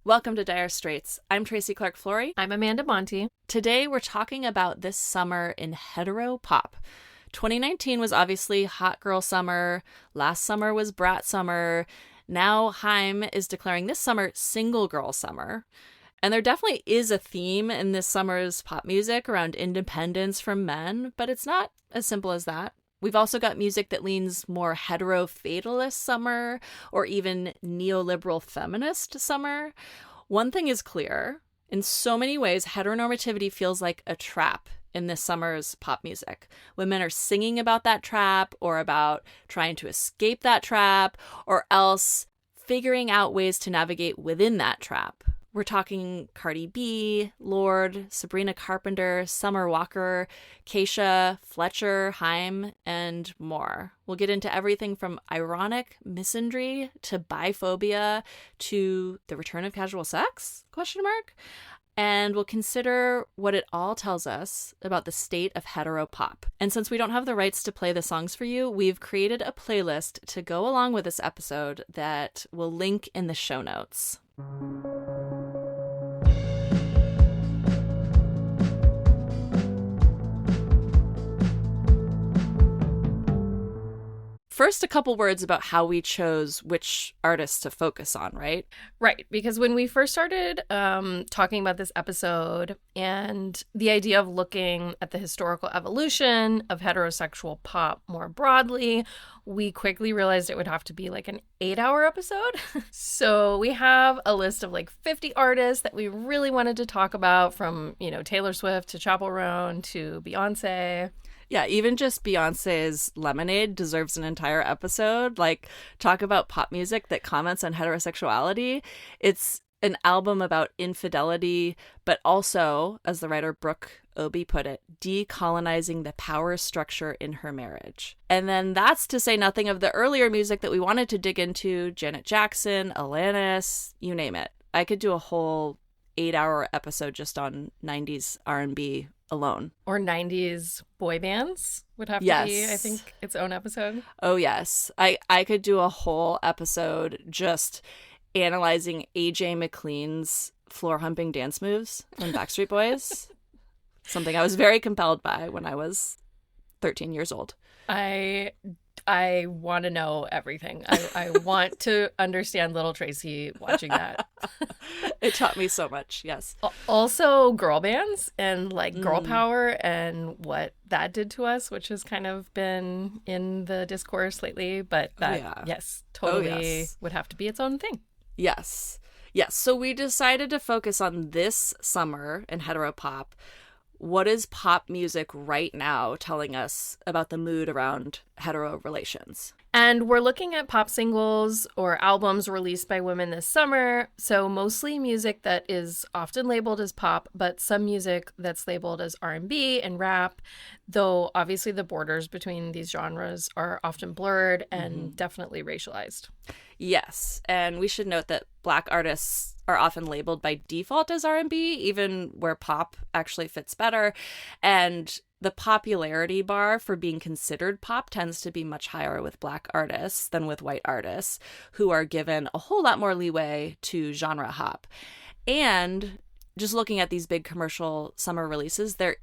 Welcome to Dire Straits. I'm Tracy Clark-Flory. I'm Amanda Monti. Today we're talking about this summer in hetero pop. 2019 was obviously hot girl summer. Last summer was brat summer. Now Haim is declaring this summer single girl summer. And there definitely is a theme in this summer's pop music around independence from men, but it's not as simple as that. We've also got music that leans more heterofatalist summer or even neoliberal feminist summer. One thing is clear. In so many ways, heteronormativity feels like a trap in this summer's pop music. Women are singing about that trap or about trying to escape that trap or else figuring out ways to navigate within that trap. We're talking Cardi B, Lorde, Sabrina Carpenter, Summer Walker, Kesha, Fletcher, Haim, and more. We'll get into everything from ironic misandry to biphobia to the return of casual sex? ? And we'll consider what it all tells us about the state of hetero pop. And since we don't have the rights to play the songs for you, we've created a playlist to go along with this episode that we'll link in the show notes. First, a couple words about how we chose which artists to focus on, right? Right, because when we first started talking about this episode and the idea of looking at the historical evolution of heterosexual pop more broadly, we quickly realized it would have to be like an 8-hour episode. So we have a list of like 50 artists that we really wanted to talk about, from, Taylor Swift to Chappell Roan to Beyonce. Yeah, even just Beyonce's Lemonade deserves an entire episode. Like, talk about pop music that comments on heterosexuality. It's an album about infidelity, but also, as the writer Brooke Obie put it, decolonizing the power structure in her marriage. And then that's to say nothing of the earlier music that we wanted to dig into: Janet Jackson, Alanis, you name it. I could do a whole 8-hour episode just on 90s R&B alone. Or 90s boy bands would have to be, I think, its own episode. Oh, yes. I could do a whole episode just analyzing AJ McLean's floor-humping dance moves in Backstreet Boys. Something I was very compelled by when I was 13 years old. I want to know everything. I want to understand little Tracy watching that. It taught me so much, yes. Also girl bands and like girl power and what that did to us, which has kind of been in the discourse lately. But that, yes, totally would have to be its own thing. Yes. Yes. So we decided to focus on this summer in hetero pop. What is pop music right now telling us about the mood around hetero relations? And we're looking at pop singles or albums released by women this summer. So mostly music that is often labeled as pop, but some music that's labeled as R&B and rap, though obviously the borders between these genres are often blurred and definitely racialized. Yes, and we should note that Black artists are often labeled by default as R&B, even where pop actually fits better. And the popularity bar for being considered pop tends to be much higher with Black artists than with white artists, who are given a whole lot more leeway to genre hop. And just looking at these big commercial summer releases, there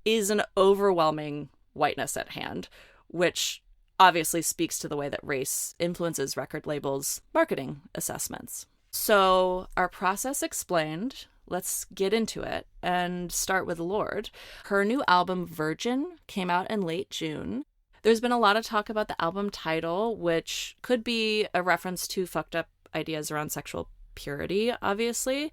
is an overwhelming whiteness at hand, which obviously speaks to the way that race influences record labels' marketing assessments. So, our process explained. Let's get into it and start with Lorde. Her new album, Virgin, came out in late June. There's been a lot of talk about the album title, which could be a reference to fucked up ideas around sexual purity, obviously.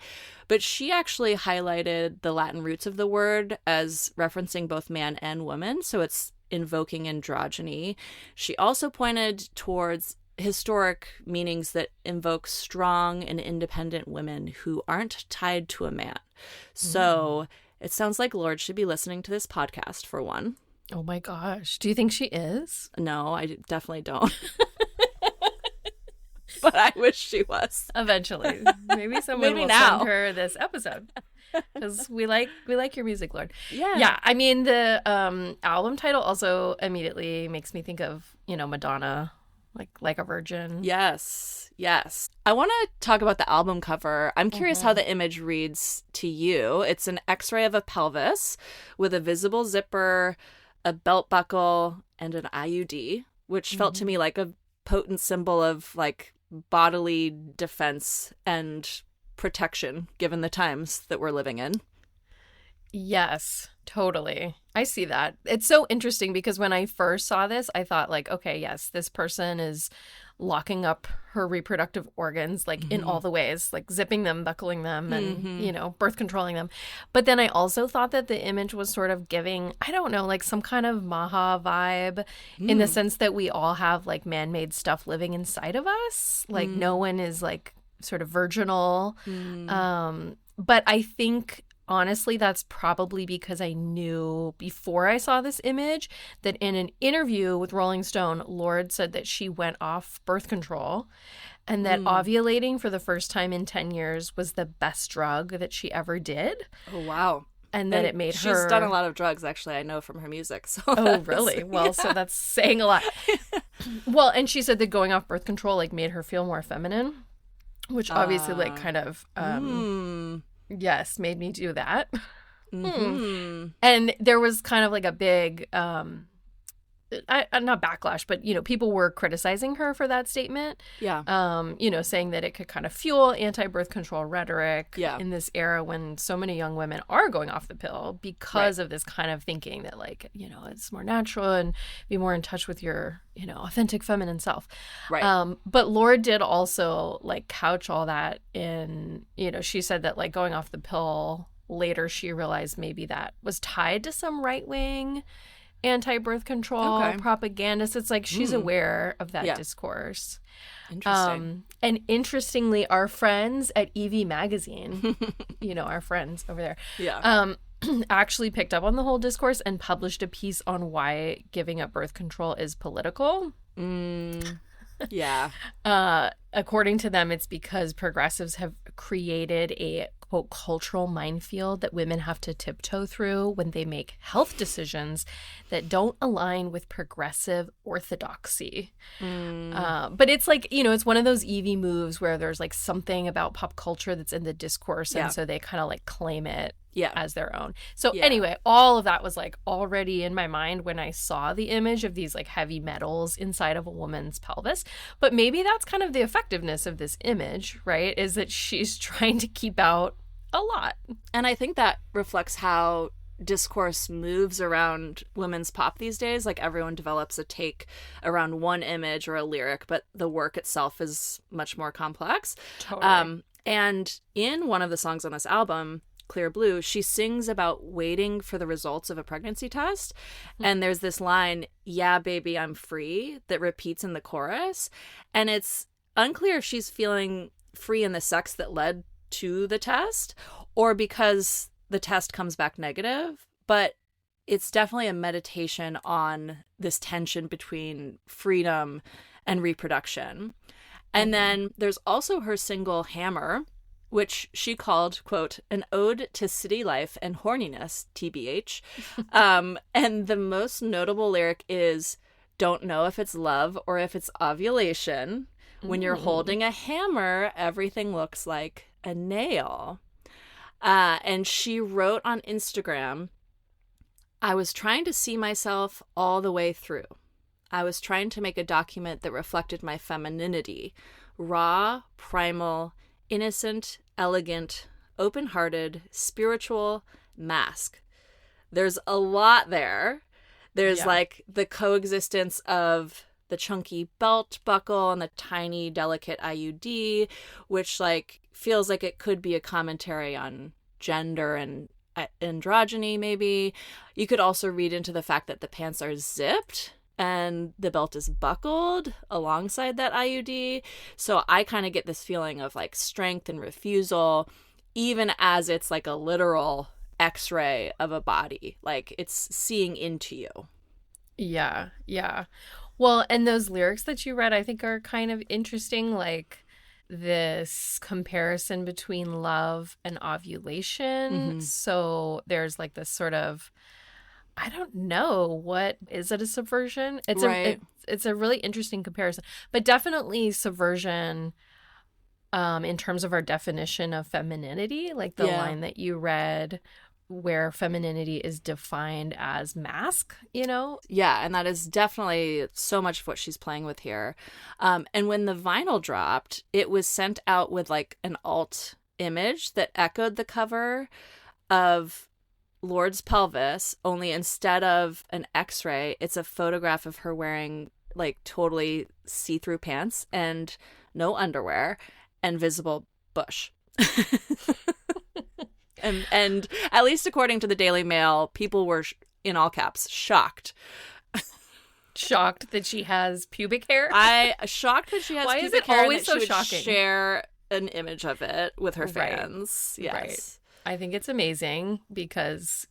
But she actually highlighted the Latin roots of the word as referencing both man and woman, so it's invoking androgyny. She also pointed towards historic meanings that invoke strong and independent women who aren't tied to a man. So it sounds like Lorde should be listening to this podcast, for one. Oh my gosh. Do you think she is? No, I definitely don't. But I wish she was. Eventually. Maybe someone will now send her this episode. Because we like your music, Lorde. Yeah. Yeah. I mean, the album title also immediately makes me think of, Madonna like a virgin. Yes. I want to talk about the album cover. I'm curious how the image reads to you. It's an X-ray of a pelvis with a visible zipper, a belt buckle, and an IUD, which felt to me like a potent symbol of like bodily defense and protection given the times that we're living in. Yes, totally. I see that. It's so interesting because when I first saw this, I thought like, okay, yes, this person is locking up her reproductive organs like in all the ways, like zipping them, buckling them, and, you know, birth controlling them. But then I also thought that the image was sort of giving, I don't know, like some kind of MAHA vibe in the sense that we all have like man-made stuff living inside of us. Like no one is like sort of virginal. But I think honestly, that's probably because I knew before I saw this image that in an interview with Rolling Stone, Lorde said that she went off birth control and that ovulating for the first time in 10 years was the best drug that she ever did. Oh, wow. And that it made her... She's done a lot of drugs, actually, I know from her music. So oh, really? Well, so that's saying a lot. Well, and she said that going off birth control like made her feel more feminine, which obviously like kind of... yes, made me do that. And there was kind of like a big, not backlash, but, you know, people were criticizing her for that statement. Yeah. You know, saying that it could kind of fuel anti-birth control rhetoric in this era when so many young women are going off the pill because of this kind of thinking that, like, you know, it's more natural and be more in touch with your, you know, authentic feminine self. Right. But Lorde did also, like, couch all that in, you know, she said that, like, going off the pill, later she realized maybe that was tied to some right-wing anti-birth control propagandists. It's like she's aware of that discourse. Interesting. And interestingly, our friends at EV Magazine, you know, our friends over there, actually picked up on the whole discourse and published a piece on why giving up birth control is political. Yeah. According to them, it's because progressives have created a, quote, cultural minefield that women have to tiptoe through when they make health decisions that don't align with progressive orthodoxy. But it's like, you know, it's one of those EV moves where there's like something about pop culture that's in the discourse. And so they kind of like claim it as their own. So anyway, all of that was like already in my mind when I saw the image of these like heavy metals inside of a woman's pelvis. But maybe that's kind of the effectiveness of this image, right? Is that she's trying to keep out a lot. And I think that reflects how discourse moves around women's pop these days. Like everyone develops a take around one image or a lyric, but the work itself is much more complex. Totally. And in one of the songs on this album, Clear Blue, she sings about waiting for the results of a pregnancy test. And there's this line, "Yeah, baby, I'm free," that repeats in the chorus. And it's unclear if she's feeling free in the sex that led to the test or because the test comes back negative. But it's definitely a meditation on this tension between freedom and reproduction. And then there's also her single Hammer, which she called, quote, "an ode to city life and horniness, TBH." And the most notable lyric is, "Don't know if it's love or if it's ovulation. When you're holding a hammer, everything looks like a nail." And she wrote on Instagram, "I was trying to see myself all the way through. I was trying to make a document that reflected my femininity, raw, primal, innocent, elegant, open-hearted, spiritual, mask." There's a lot there. There's like the coexistence of the chunky belt buckle and the tiny, delicate IUD, which like feels like it could be a commentary on gender and androgyny, maybe. You could also read into the fact that the pants are zipped and the belt is buckled alongside that IUD. So I kind of get this feeling of like strength and refusal, even as it's like a literal X-ray of a body. Like it's seeing into you. Yeah. Well, and those lyrics that you read, I think are kind of interesting, like this comparison between love and ovulation. So there's like this sort of, I don't know, what is it, a subversion? It's it's a really interesting comparison, but definitely subversion in terms of our definition of femininity, like the line that you read where femininity is defined as mask, you know? Yeah, and that is definitely so much of what she's playing with here. And when the vinyl dropped, it was sent out with like an alt image that echoed the cover of Lorde's pelvis, only instead of an x-ray, it's a photograph of her wearing like totally see-through pants and no underwear and visible bush. And at least according to the Daily Mail, people were, in all caps, shocked. Shocked that she has pubic hair? Shocked that she has Why pubic is it hair always and that so she would shocking? share an image of it with her Right. fans. Yes. Right. I think it's amazing because,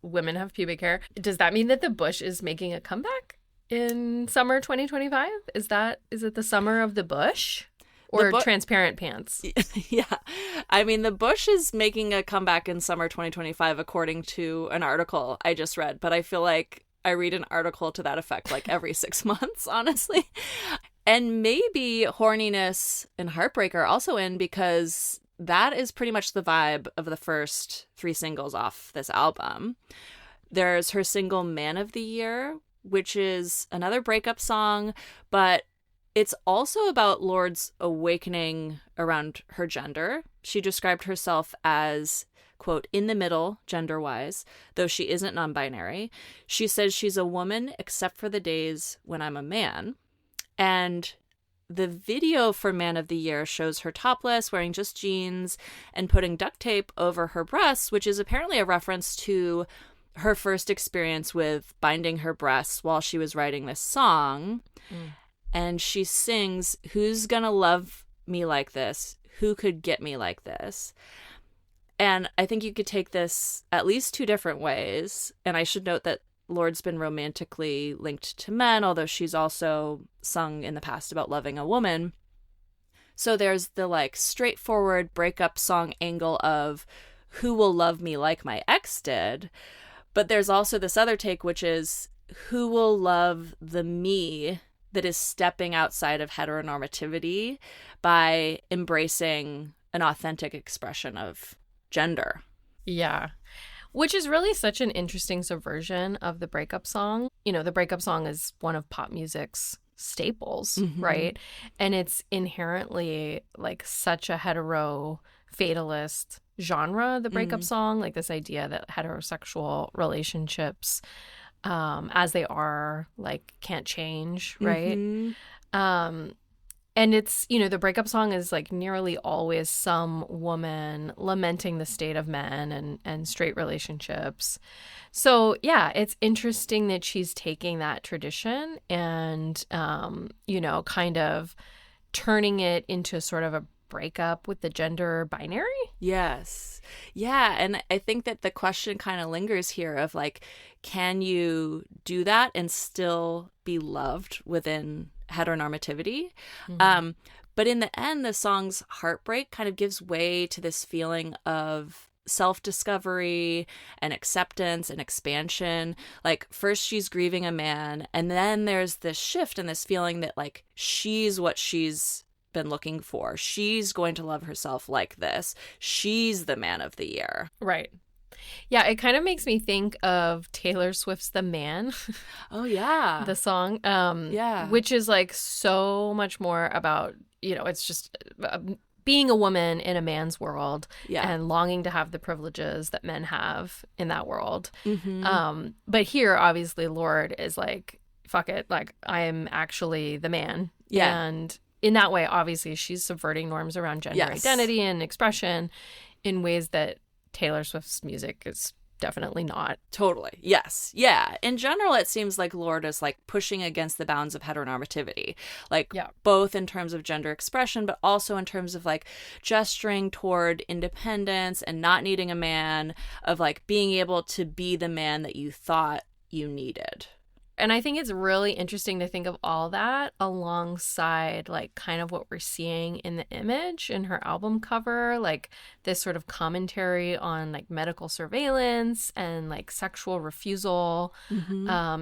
women have pubic hair. Does that mean that the bush is making a comeback in summer 2025? Is it the summer of the bush? Or transparent pants? Yeah. I mean, the bush is making a comeback in summer 2025, according to an article I just read. But I feel like I read an article to that effect like every 6 months, honestly. And maybe horniness and heartbreak are also in because that is pretty much the vibe of the first 3 singles off this album. There's her single Man of the Year, which is another breakup song, but it's also about Lorde's awakening around her gender. She described herself as, quote, in the middle, gender-wise, though she isn't non-binary. She says she's a woman except for the days when I'm a man. And the video for Man of the Year shows her topless, wearing just jeans, and putting duct tape over her breasts, which is apparently a reference to her first experience with binding her breasts while she was writing this song. And she sings, "Who's gonna love me like this? Who could get me like this?" And I think you could take this at least 2 different ways. And I should note that Lorde's been romantically linked to men, although she's also sung in the past about loving a woman. So there's the like straightforward breakup song angle of who will love me like my ex did. But there's also this other take, which is who will love the me that is stepping outside of heteronormativity by embracing an authentic expression of gender. Yeah. Which is really such an interesting subversion of the breakup song. You know, the breakup song is one of pop music's staples, right? And it's inherently like such a hetero fatalist genre, the breakup song, like this idea that heterosexual relationships as they are, like, can't change, right? And it's, you know, the breakup song is like nearly always some woman lamenting the state of men and straight relationships. So, yeah, it's interesting that she's taking that tradition and, you know, kind of turning it into sort of a breakup with the gender binary. Yes. Yeah. And I think that the question kind of lingers here of like, can you do that and still be loved within heteronormativity? But in the end, the song's heartbreak kind of gives way to this feeling of self-discovery and acceptance and expansion. Like first she's grieving a man, and then there's this shift and this feeling that like she's what she's been looking for. She's going to love herself like this. She's the man of the year. Right. Yeah, it kind of makes me think of Taylor Swift's The Man. Oh, yeah. The song. Yeah. Which is like so much more about, you know, it's just being a woman in a man's world and longing to have the privileges that men have in that world. But here, obviously, Lorde is like, fuck it. Like, I am actually the man. Yeah. And in that way, obviously, she's subverting norms around gender identity and expression in ways that Taylor Swift's music is definitely not. Totally. Yes. Yeah. In general, it seems like Lorde is like pushing against the bounds of heteronormativity, like both in terms of gender expression, but also in terms of like gesturing toward independence and not needing a man, of like being able to be the man that you thought you needed. And I think it's really interesting to think of all that alongside like kind of what we're seeing in the image in her album cover, like this sort of commentary on like medical surveillance and like sexual refusal,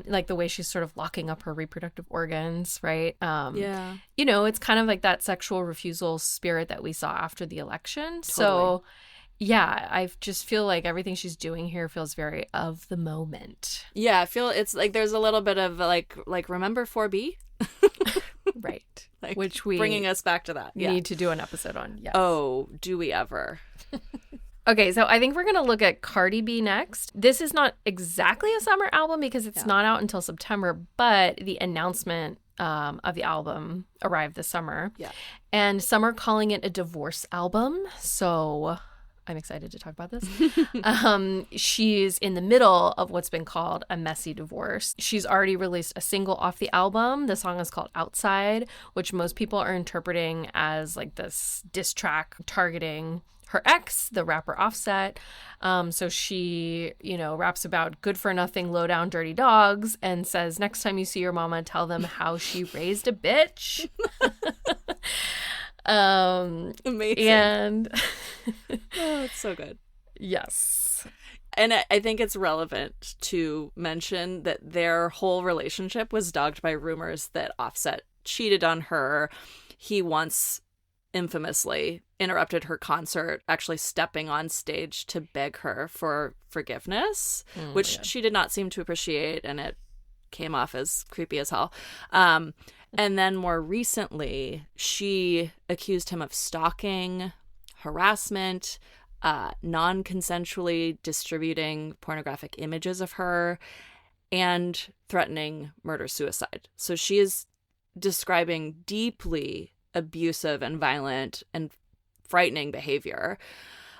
like the way she's sort of locking up her reproductive organs, right? Yeah. You know, it's kind of like that sexual refusal spirit that we saw after the election. So yeah, I just feel like everything she's doing here feels very of the moment. Yeah, I feel it's like there's a little bit of like remember 4B? Right. Like, which we bringing us back to that. need to do an episode on. Yes. Oh, do we ever? Okay, so I think we're going to look at Cardi B next. This is not exactly a summer album because it's not out until September, but the announcement of the album arrived this summer. Yeah. And some are calling it a divorce album. So I'm excited to talk about this. She's in the middle of what's been called a messy divorce. She's already released a single off the album. The song is called Outside, which most people are interpreting as like this diss track targeting her ex, the rapper Offset. So she, you know, raps about good for nothing, low down, dirty dogs and says, next time you see your mama, tell them how she raised a bitch. Amazing. And oh, it's so good. Yes. And I think it's relevant to mention that their whole relationship was dogged by rumors that Offset cheated on her. He once infamously interrupted her concert, actually stepping on stage to beg her for forgiveness, which she did not seem to appreciate, and it came off as creepy as hell. And then more recently, she accused him of stalking, harassment, non-consensually distributing pornographic images of her, and threatening murder-suicide. So she is describing deeply abusive and violent and frightening behavior.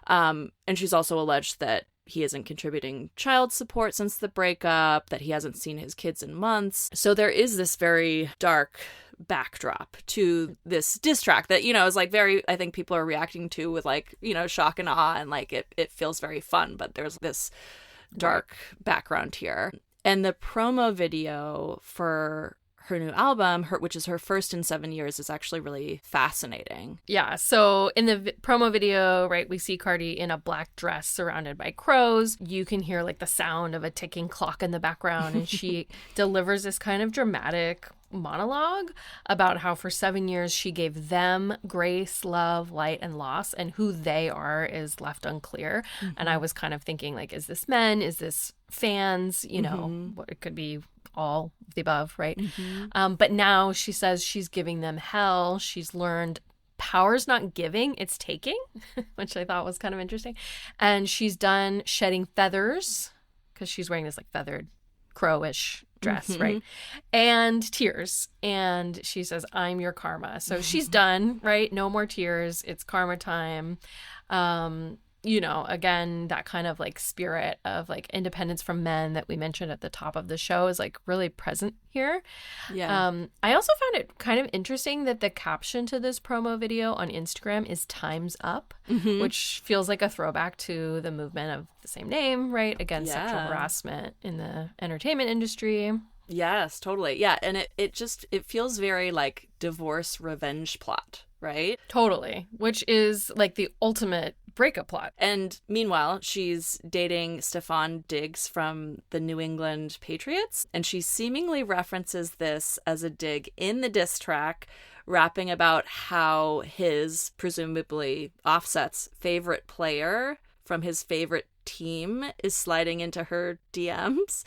And she's also alleged that he isn't contributing child support since the breakup, that he hasn't seen his kids in months. So there is this very dark backdrop to this diss track that, you know, is like very, I think people are reacting to with like, you know, shock and awe, and like it feels very fun, but there's this dark background here. And the promo video for her new album, which is her first in 7 years, is actually really fascinating. Yeah. So in the promo video, right, we see Cardi in a black dress surrounded by crows. You can hear like the sound of a ticking clock in the background, and she delivers this kind of dramatic monologue about how for 7 years she gave them grace, love, light, and loss, and who they are is left unclear. And I was kind of thinking, like, is this men? Is this fans? You know, it could be all of the above, right? But now she says she's giving them hell. She's learned power's not giving, it's taking, which I thought was kind of interesting. And she's done shedding feathers, because she's wearing this like feathered crowish dress, right? And tears. And she says, I'm your karma. So she's done, right? No more tears. It's karma time. You know, again, that kind of like spirit of like independence from men that we mentioned at the top of the show is like really present here. Yeah. I also found it kind of interesting that the caption to this promo video on Instagram is "Time's Up," which feels like a throwback to the movement of the same name, right? Against sexual harassment in the entertainment industry. Yes, totally. Yeah. And it feels very like divorce revenge plot, right? Totally. Which is like the ultimate breakup plot. And meanwhile, she's dating Stefan Diggs from the New England Patriots, and she seemingly references this as a dig in the diss track, rapping about how his, presumably Offset's, favorite player from his favorite team is sliding into her DMs.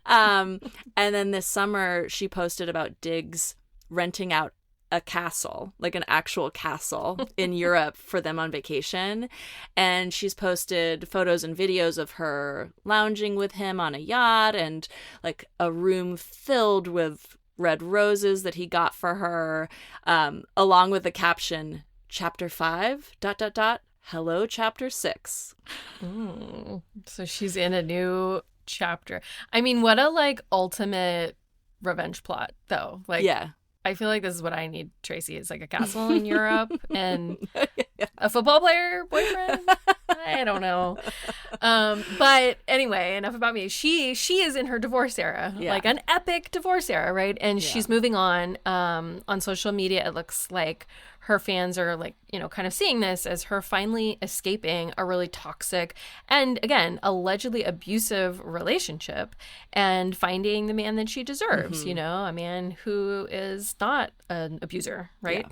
And then this summer, she posted about Diggs renting out a castle, like an actual castle in Europe for them on vacation. And she's posted photos and videos of her lounging with him on a yacht, and like a room filled with red roses that he got for her, along with the caption, Chapter 5, ... Hello, Chapter 6. So she's in a new chapter. I mean, what a like ultimate revenge plot though. Like, yeah. I feel like this is what I need, Tracy. It's like a castle in Europe and a football player boyfriend. I don't know. But anyway, enough about me. She is in her divorce era, like an epic divorce era, right? And she's moving on. On social media, it looks like her fans are like, you know, kind of seeing this as her finally escaping a really toxic and, again, allegedly abusive relationship and finding the man that she deserves, you know, a man who is not an abuser, right?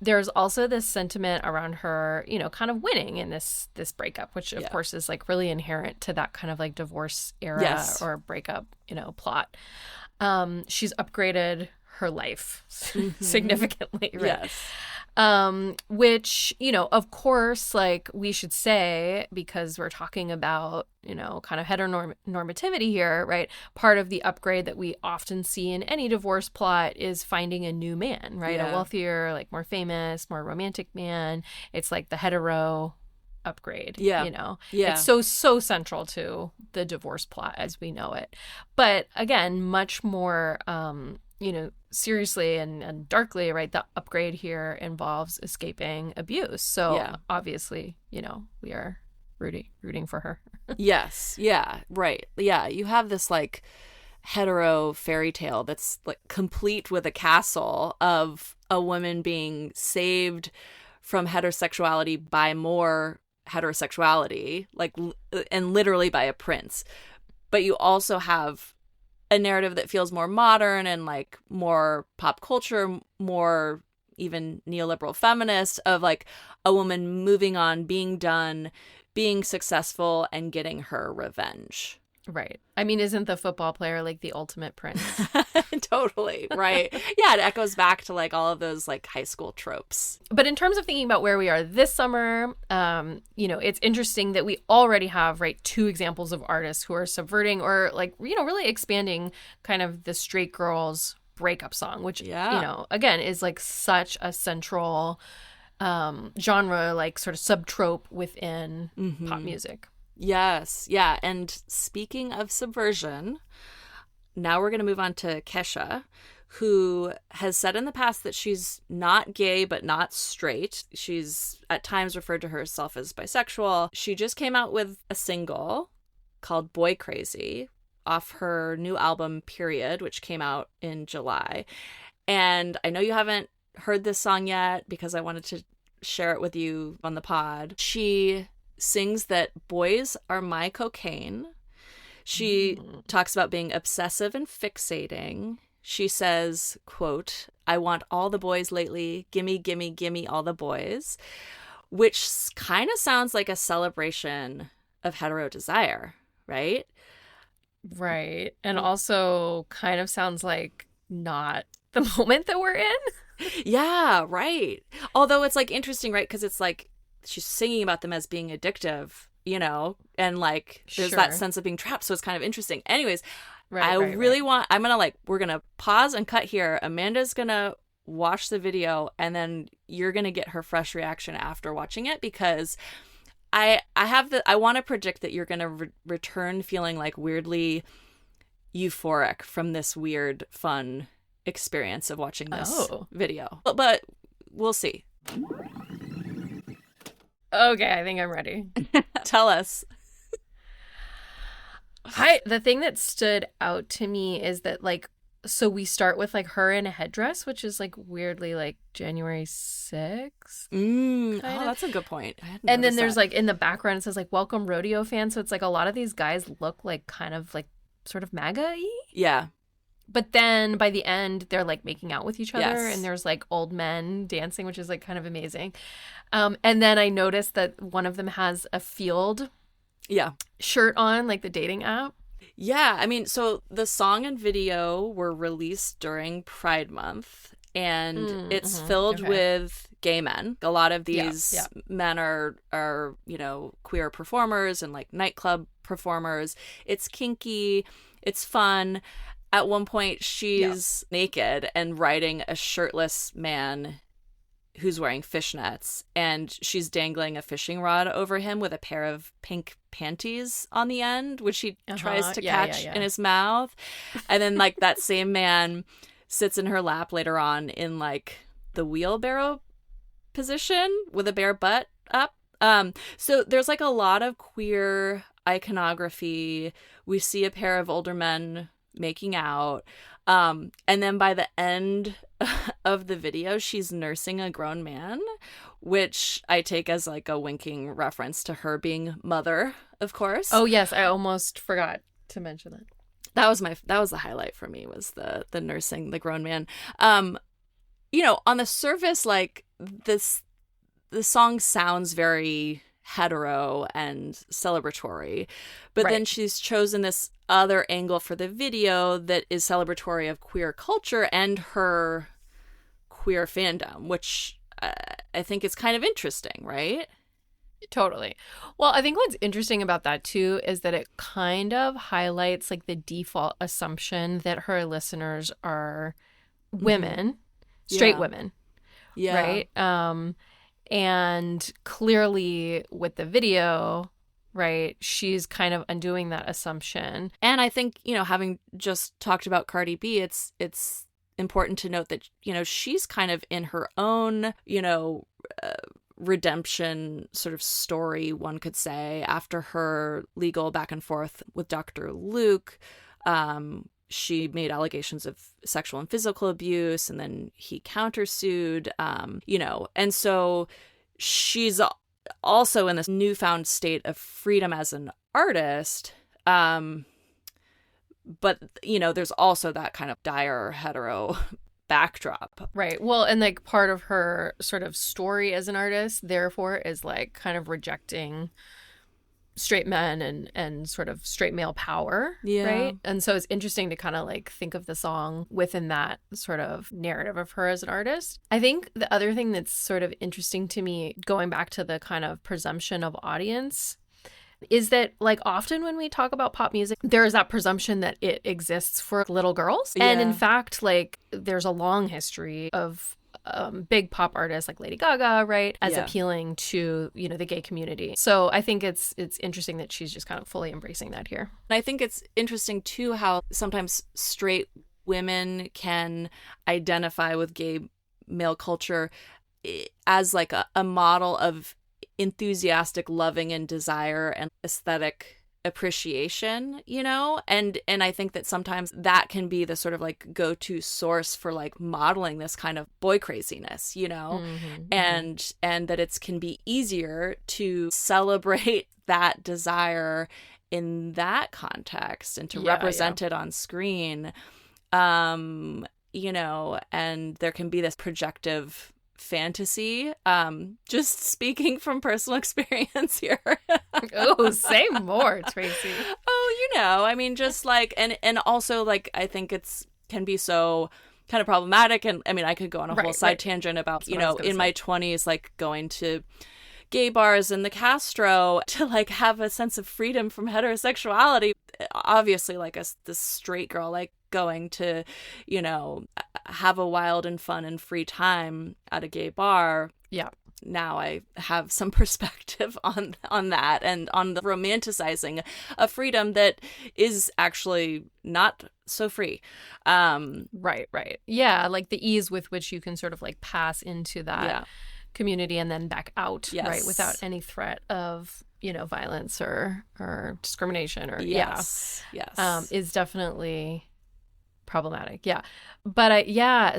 There's also this sentiment around her, you know, kind of winning in this breakup, which of course is like really inherent to that kind of like divorce era or breakup, you know, plot. She's upgraded her life significantly, right? Which, you know, of course, like we should say, because we're talking about, you know, kind of heteronormativity here, right? Part of the upgrade that we often see in any divorce plot is finding a new man, right? A wealthier, like more famous, more romantic man. It's like the hetero upgrade, you know? It's so central to the divorce plot as we know it. But again, much more, you know, seriously and darkly, right? The upgrade here involves escaping abuse. So obviously, you know, we are rooting for her. Right. Yeah. You have this like hetero fairy tale that's like complete with a castle of a woman being saved from heterosexuality by more heterosexuality, like, and literally by a prince. But you also have a narrative that feels more modern and like more pop culture, more even neoliberal feminist, of like a woman moving on, being done, being successful, and getting her revenge. Right. I mean, isn't the football player like the ultimate prince? Totally. Right. Yeah. It echoes back to like all of those like high school tropes. But in terms of thinking about where we are this summer, you know, it's interesting that we already have, right, two examples of artists who are subverting or like, you know, really expanding kind of the straight girls breakup song, which, you know, again, is like such a central genre, like sort of subtrope within pop music. Yes. Yeah. And speaking of subversion, now we're going to move on to Kesha, who has said in the past that she's not gay but not straight. She's at times referred to herself as bisexual. She just came out with a single called Boy Crazy off her new album, Period, which came out in July. And I know you haven't heard this song yet because I wanted to share it with you on the pod. She sings that boys are my cocaine. She talks about being obsessive and fixating. She says, quote, "I want all the boys lately. Gimme, gimme, gimme all the boys," which kind of sounds like a celebration of hetero desire, right? Right. And also kind of sounds like not the moment that we're in. Yeah, right. Although it's like interesting, right? Because it's like she's singing about them as being addictive, you know, and like there's that sense of being trapped. So it's kind of interesting. Anyways, I'm going to like, we're going to pause and cut here. Amanda's going to watch the video and then you're going to get her fresh reaction after watching it, because I want to predict that you're going to return feeling like weirdly euphoric from this weird, fun experience of watching this video. But we'll see. Okay, I think I'm ready. Tell us. The thing that stood out to me is that, like, so we start with, like, her in a headdress, which is, like, weirdly, like, January 6th. That's a good point. And then there's, like, in the background, it says, like, welcome rodeo fans. So it's, like, a lot of these guys look like kind of, like, sort of MAGA-y. Yeah. But then by the end, they're, like, making out with each other. Yes. And there's, like, old men dancing, which is, like, kind of amazing. And then I noticed that one of them has a Field shirt on, like the dating app. Yeah. I mean, so the song and video were released during Pride Month, and it's filled with gay men. A lot of these men are, you know, queer performers and, like, nightclub performers. It's kinky. It's fun. At one point, she's naked and riding a shirtless man who's wearing fishnets, and she's dangling a fishing rod over him with a pair of pink panties on the end, which he tries to catch in his mouth. And then, like, that same man sits in her lap later on in, like, the wheelbarrow position with a bare butt up. So there's like a lot of queer iconography. We see a pair of older men making out. And then by the end of the video, she's nursing a grown man, which I take as like a winking reference to her being mother, of course. Oh, yes. I almost forgot to mention that. That was the highlight for me, was the nursing the grown man. You know, on the surface, like the song sounds very hetero and celebratory, but then she's chosen this other angle for the video that is celebratory of queer culture and her queer fandom, which I think is kind of interesting, right? Totally. Well, I think what's interesting about that too is that it kind of highlights like the default assumption that her listeners are women, straight women, right? And clearly with the video, right, she's kind of undoing that assumption. And I think, you know, having just talked about Cardi B, it's important to note that, you know, she's kind of in her own, you know, redemption sort of story, one could say, after her legal back and forth with Dr. Luke. She made allegations of sexual and physical abuse, and then he countersued, you know, and so she's also in this newfound state of freedom as an artist. But, you know, there's also that kind of dire hetero backdrop. Right. Well, and like part of her sort of story as an artist, therefore, is like kind of rejecting straight men and sort of straight male power, right? And so it's interesting to kind of like think of the song within that sort of narrative of her as an artist. I think the other thing that's sort of interesting to me, going back to the kind of presumption of audience, is that like often when we talk about pop music, there is that presumption that it exists for little girls. And in fact, like there's a long history of big pop artists like Lady Gaga, right, as appealing to, you know, the gay community. So I think it's interesting that she's just kind of fully embracing that here. And I think it's interesting too how sometimes straight women can identify with gay male culture as like a model of enthusiastic loving and desire and aesthetic appreciation, you know, and I think that sometimes that can be the sort of like go-to source for like modeling this kind of boy craziness, you know, and that it can be easier to celebrate that desire in that context and to represent it on screen, you know, and there can be this projective fantasy, just speaking from personal experience here. Oh, say more, Tracy. Oh, you know, I mean, just like, and also like, I think it's can be so kind of problematic. And I mean, I could go on a whole side tangent about, you know, in my 20s, like going to gay bars in the Castro to like have a sense of freedom from heterosexuality. Obviously, like this straight girl, like going to, you know, have a wild and fun and free time at a gay bar. Yeah. Now I have some perspective on that and on the romanticizing of freedom that is actually not so free. Right. Yeah, like the ease with which you can sort of like pass into that community and then back out, right, without any threat of, you know, violence or discrimination or is definitely problematic. But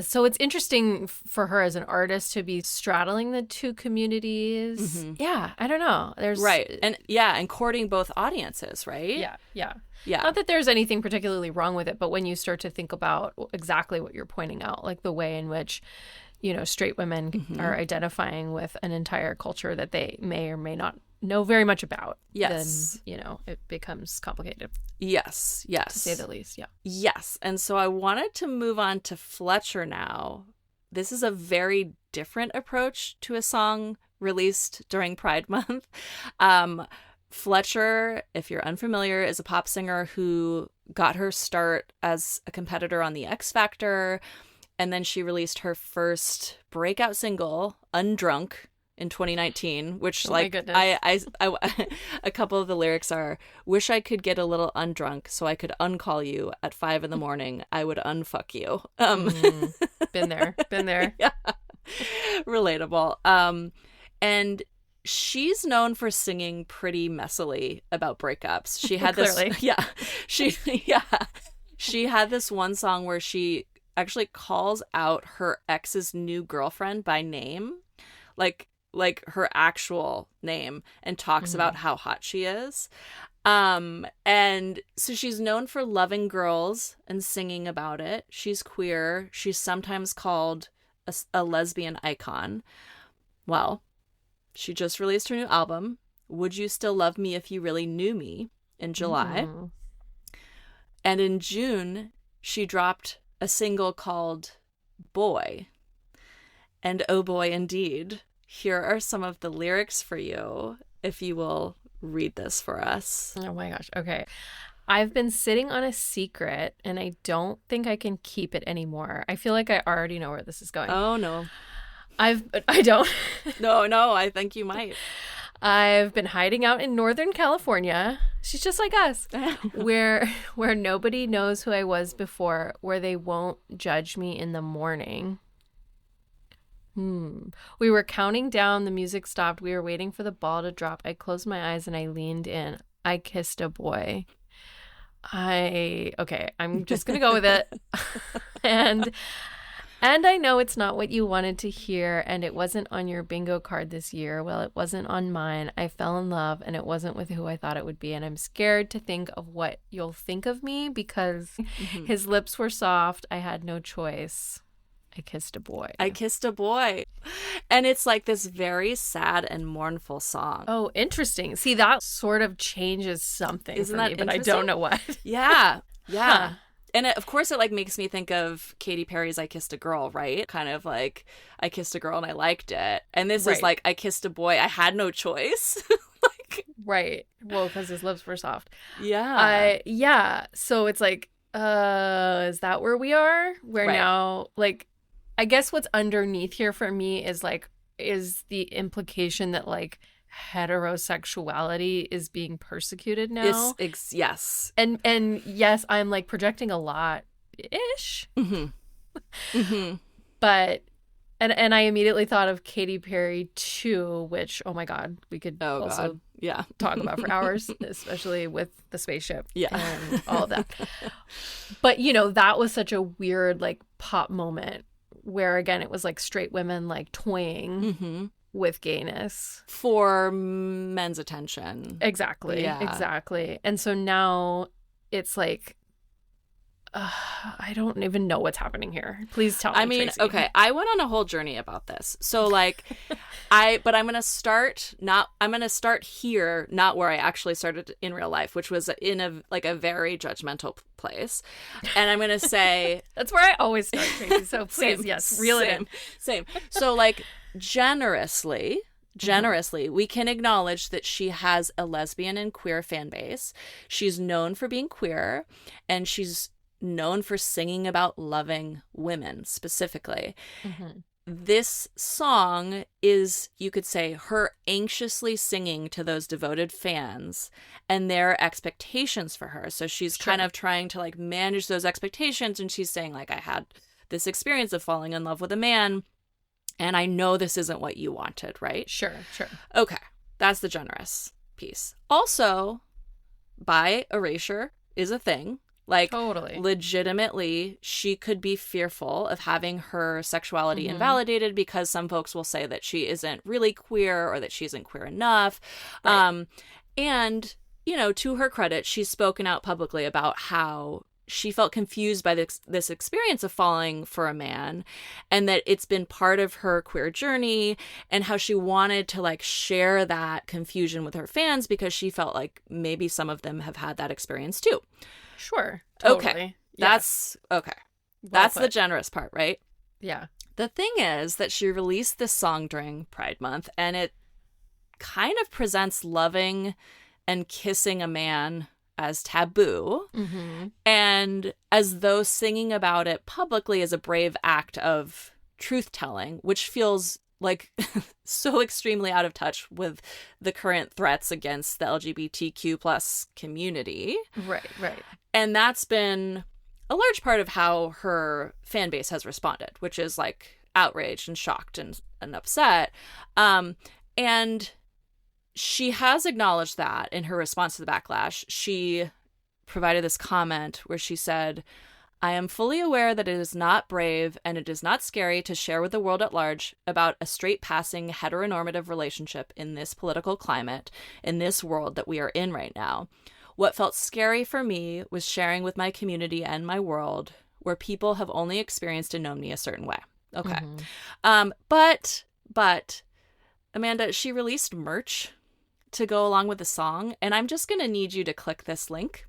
so it's interesting for her as an artist to be straddling the two communities. I don't know, there's and courting both audiences, right? Not that there's anything particularly wrong with it, but when you start to think about exactly what you're pointing out, like the way in which, you know, straight women are identifying with an entire culture that they may or may not know very much about, then, you know, it becomes complicated. Yes. To say the least, Yes. And so I wanted to move on to Fletcher now. This is a very different approach to a song released during Pride Month. Fletcher, if you're unfamiliar, is a pop singer who got her start as a competitor on The X Factor, and then she released her first breakout single, Undrunk, in 2019, which I a couple of the lyrics are, wish I could get a little undrunk so I could uncall you at 5 a.m. I would unfuck you. Been there. Yeah. Relatable. And she's known for singing pretty messily about breakups. She had this, she had this one song where she actually calls out her ex's new girlfriend by name, like her actual name, and talks about how hot she is. And so she's known for loving girls and singing about it. She's queer. She's sometimes called a lesbian icon. Well, she just released her new album, Would You Still Love Me If You Really Knew Me, in July. And in June, she dropped a single called Boy. And oh boy, indeed. Here are some of the lyrics for you, if you will read this for us. Oh my gosh. Okay. I've been sitting on a secret and I don't think I can keep it anymore. I feel like I already know where this is going. Oh no. I don't. No, I think you might. I've been hiding out in Northern California. She's just like us. where nobody knows who I was before, where they won't judge me in the morning. We were counting down. The music stopped. We were waiting for the ball to drop. I closed my eyes and I leaned in. I kissed a boy. Okay, I'm just going to go with it. And I know it's not what you wanted to hear, and it wasn't on your bingo card this year. Well, it wasn't on mine. I fell in love, and it wasn't with who I thought it would be. And I'm scared to think of what you'll think of me because his lips were soft. I had no choice. I kissed a boy. I kissed a boy. And it's like this very sad and mournful song. Oh, interesting. See, that sort of changes something. Isn't for that me, but I don't know what. Yeah. Huh. And of course it like makes me think of Katy Perry's I Kissed a Girl, right? Kind of like I kissed a girl and I liked it. And this is like I kissed a boy. I had no choice. Right. Well, because his lips were soft. Yeah. Yeah. So it's like, is that where we are? Where now, like, I guess what's underneath here for me is the implication that like heterosexuality is being persecuted now. Yes. And yes, I'm like projecting a lot ish. But and I immediately thought of Katy Perry too, which oh my god, we could also talk about for hours, especially with the spaceship and all of that. But you know, that was such a weird like pop moment where again it was like straight women like toying with gayness for men's attention. Exactly. And so now it's like I don't even know what's happening here. Please tell me. I mean, Tracy. okay, I went on a whole journey about this. So like I'm going to start here, not where I actually started in real life, which was in a very judgmental place. And I'm going to say that's where I always start, Tracy. So please, reel it in. Same. So like generously, we can acknowledge that she has a lesbian and queer fan base. She's known for being queer, and she's known for singing about loving women specifically. This song is, you could say, her anxiously singing to those devoted fans and their expectations for her. So she's kind of trying to like manage those expectations, and she's saying like, I had this experience of falling in love with a man, and I know this isn't what you wanted, right? Sure. Okay, that's the generous piece. Also, bi erasure is a thing. Like, totally. Legitimately, she could be fearful of having her sexuality invalidated because some folks will say that she isn't really queer or that she isn't queer enough. Right. And, you know, to her credit, she's spoken out publicly about how she felt confused by this experience of falling for a man, and that it's been part of her queer journey, and how she wanted to like share that confusion with her fans because she felt like maybe some of them have had that experience too. Sure. Totally. Okay. That's okay. Well, that's the generous part, right? Yeah. The thing is that she released this song during Pride Month, and it kind of presents loving and kissing a man as taboo, and as though singing about it publicly is a brave act of truth-telling, which feels like so extremely out of touch with the current threats against the LGBTQ plus community. Right. And that's been a large part of how her fan base has responded, which is like outraged and shocked and upset. And she has acknowledged that in her response to the backlash. She provided this comment where she said, I am fully aware that it is not brave and it is not scary to share with the world at large about a straight-passing heteronormative relationship in this political climate, in this world that we are in right now. What felt scary for me was sharing with my community and my world where people have only experienced and known me a certain way. Okay. But Amanda, she released merch to go along with the song, and I'm just going to need you to click this link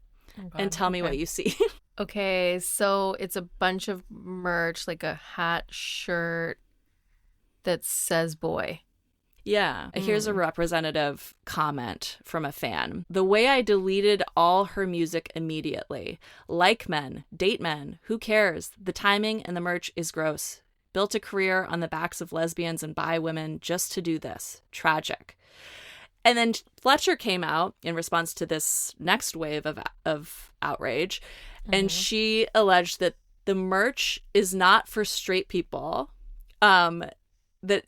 and tell me what you see. Okay, so it's a bunch of merch, like a hat, shirt that says boy. Yeah. Here's a representative comment from a fan. The way I deleted all her music immediately. Like men, date men, who cares? The timing and the merch is gross. Built a career on the backs of lesbians and bi women just to do this. Tragic. And then Fletcher came out in response to this next wave of outrage, and she alleged that the merch is not for straight people, that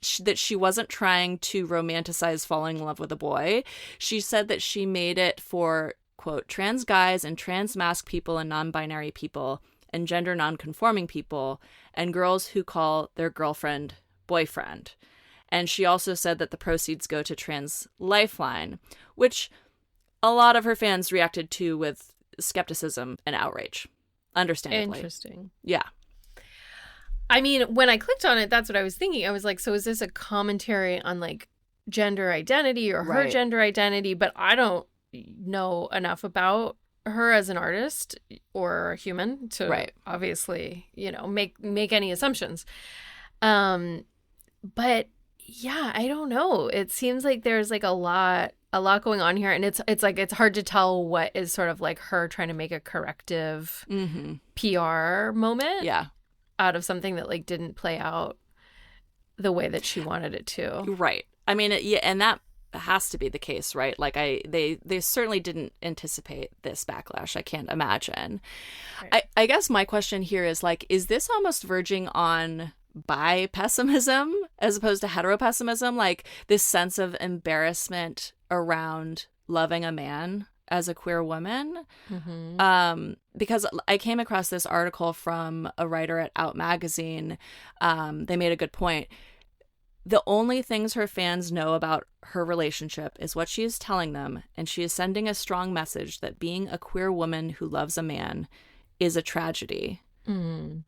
she wasn't trying to romanticize falling in love with a boy. She said that she made it for, quote, trans guys and trans masc people and non-binary people and gender non-conforming people and girls who call their girlfriend boyfriend. And she also said that the proceeds go to Trans Lifeline, which a lot of her fans reacted to with skepticism and outrage, understandably. Interesting. Yeah. I mean, when I clicked on it, that's what I was thinking. I was like, so is this a commentary on like gender identity or her gender identity? But I don't know enough about her as an artist or a human to obviously, make any assumptions. But yeah, I don't know. It seems like there's like a lot going on here, and it's like it's hard to tell what is sort of like her trying to make a corrective PR moment out of something that like didn't play out the way that she wanted it to. Right. I mean, and that has to be the case, right? Like they certainly didn't anticipate this backlash. I can't imagine. Right. I guess my question here is like, is this almost verging on bi-pessimism as opposed to heteropessimism, like this sense of embarrassment around loving a man as a queer woman? Because I came across this article from a writer at Out Magazine. They made a good point. The only things her fans know about her relationship is what she is telling them, and she is sending a strong message that being a queer woman who loves a man is a tragedy. I'm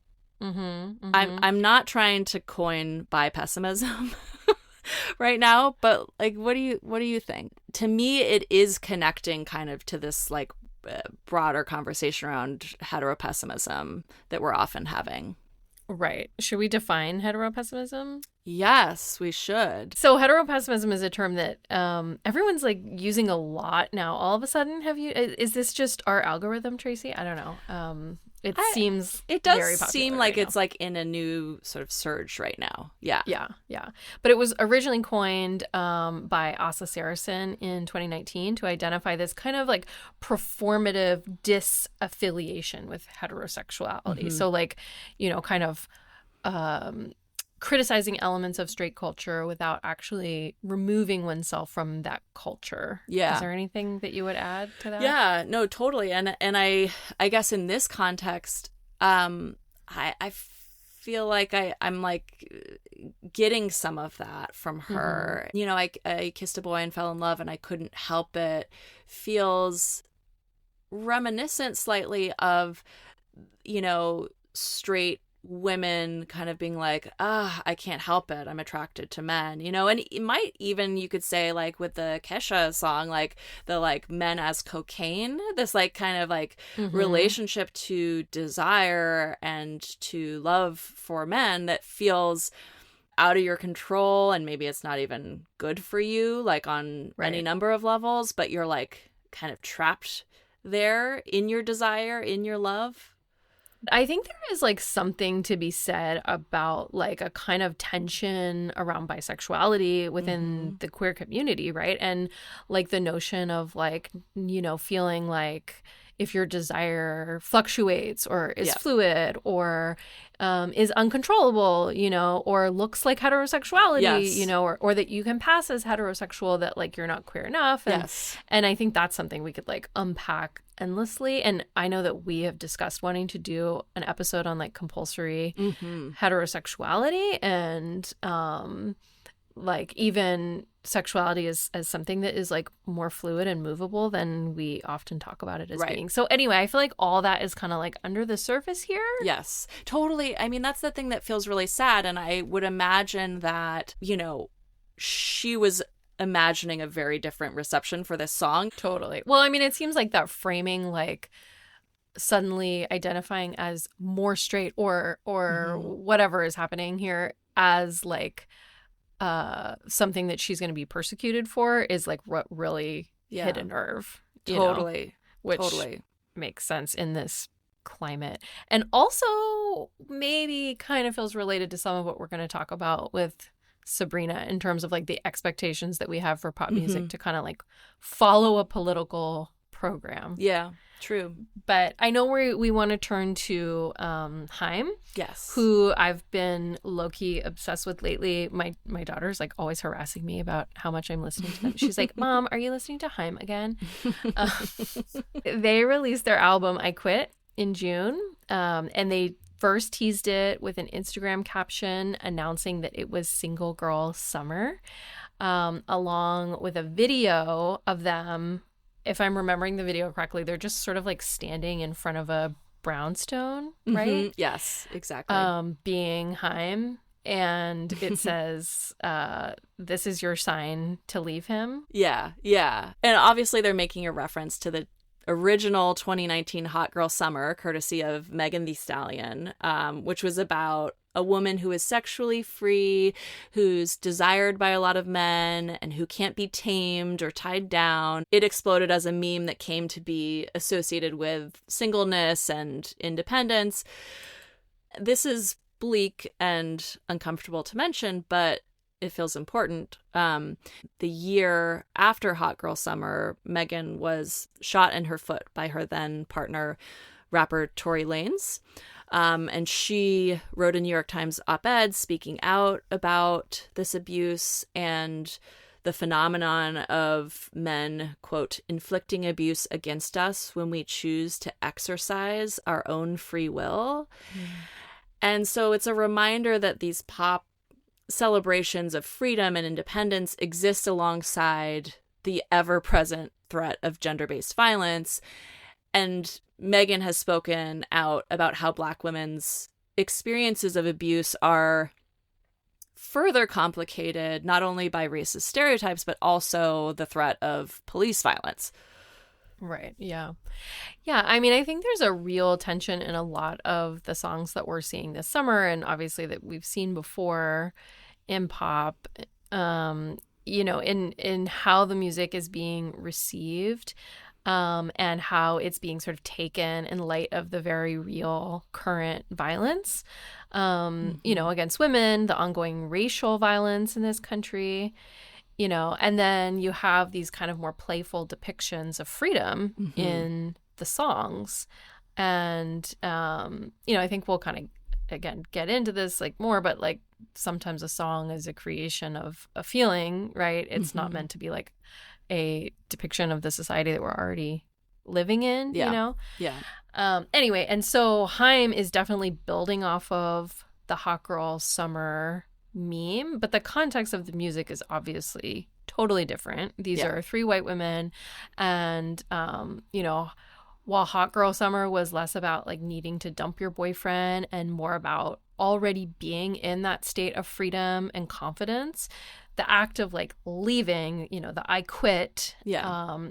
not trying to coin bi-pessimism right now, but like, what do you think? To me, it is connecting kind of to this like broader conversation around heteropessimism that we're often having. Right. Should we define heteropessimism? Yes, we should. So heteropessimism is a term that everyone's like using a lot now. All of a sudden, is this just our algorithm, Tracy? I don't know. It does very seem like right it's like in a new sort of surge right now. Yeah. But it was originally coined by Asa Saracen in 2019 to identify this kind of like performative disaffiliation with heterosexuality. So like, kind of criticizing elements of straight culture without actually removing oneself from that culture. Yeah. Is there anything that you would add to that? Yeah, no, totally. And I guess in this context, I feel like I'm like getting some of that from her. I kissed a boy and fell in love and I couldn't help it feels reminiscent slightly of, straight women kind of being like, I can't help it, I'm attracted to men, and it might even, you could say, like with the Kesha song, like the like men as cocaine, this like kind of like relationship to desire and to love for men that feels out of your control, and maybe it's not even good for you, like on any number of levels, but you're like kind of trapped there in your desire, in your love. I think there is like something to be said about like a kind of tension around bisexuality within the queer community, right? And like the notion of like, feeling like if your desire fluctuates or is Yeah. fluid or is uncontrollable, or looks like heterosexuality, Yes. or that you can pass as heterosexual, that like you're not queer enough. And, Yes. and I think that's something we could like unpack endlessly. And I know that we have discussed wanting to do an episode on like compulsory heterosexuality and like even sexuality as something that is like more fluid and movable than we often talk about it as Right. being. So anyway, I feel like all that is kind of like under the surface here. Yes, totally. I mean, that's the thing that feels really sad. And I would imagine that, she was imagining a very different reception for this song. Totally. Well, I mean, it seems like that framing, like suddenly identifying as more straight or whatever is happening here as like something that she's going to be persecuted for is like what really hit a nerve. Totally. Which Totally makes sense in this climate. And also maybe kind of feels related to some of what we're going to talk about with Sabrina in terms of like the expectations that we have for pop music to kind of like follow a political program. Yeah, true. But I know we want to turn to Haim. Yes. Who I've been low-key obsessed with lately. My daughter's like always harassing me about how much I'm listening to them. She's like, Mom, are you listening to Haim again? They released their album I Quit in June, and they first teased it with an Instagram caption announcing that it was Single Girl Summer, along with a video of them. If I'm remembering the video correctly, they're just sort of like standing in front of a brownstone, right? Yes, exactly. Being Haim. And it says, this is your sign to leave him. Yeah. And obviously they're making a reference to the original 2019 Hot Girl Summer, courtesy of Megan Thee Stallion, which was about a woman who is sexually free, who's desired by a lot of men, and who can't be tamed or tied down. It exploded as a meme that came to be associated with singleness and independence. This is bleak and uncomfortable to mention, but it feels important. The year after Hot Girl Summer, Megan was shot in her foot by her then partner, rapper Tory Lanez. And she wrote a New York Times op-ed speaking out about this abuse and the phenomenon of men, quote, inflicting abuse against us when we choose to exercise our own free will. And so it's a reminder that these pop celebrations of freedom and independence exist alongside the ever-present threat of gender-based violence. And Megan has spoken out about how Black women's experiences of abuse are further complicated, not only by racist stereotypes, but also the threat of police violence. Right. Yeah. Yeah. I mean, I think there's a real tension in a lot of the songs that we're seeing this summer, and obviously that we've seen before in pop, in how the music is being received. And how it's being sort of taken in light of the very real current violence, against women, the ongoing racial violence in this country, and then you have these kind of more playful depictions of freedom in the songs. And, I think we'll kind of, again, get into this like more, but like sometimes a song is a creation of a feeling, right? It's not meant to be like a depiction of the society that we're already living in, Yeah. Anyway, and so Haim is definitely building off of the Hot Girl Summer meme, but the context of the music is obviously totally different. These are three white women, and while Hot Girl Summer was less about like needing to dump your boyfriend and more about already being in that state of freedom and confidence, the act of like leaving, the I Quit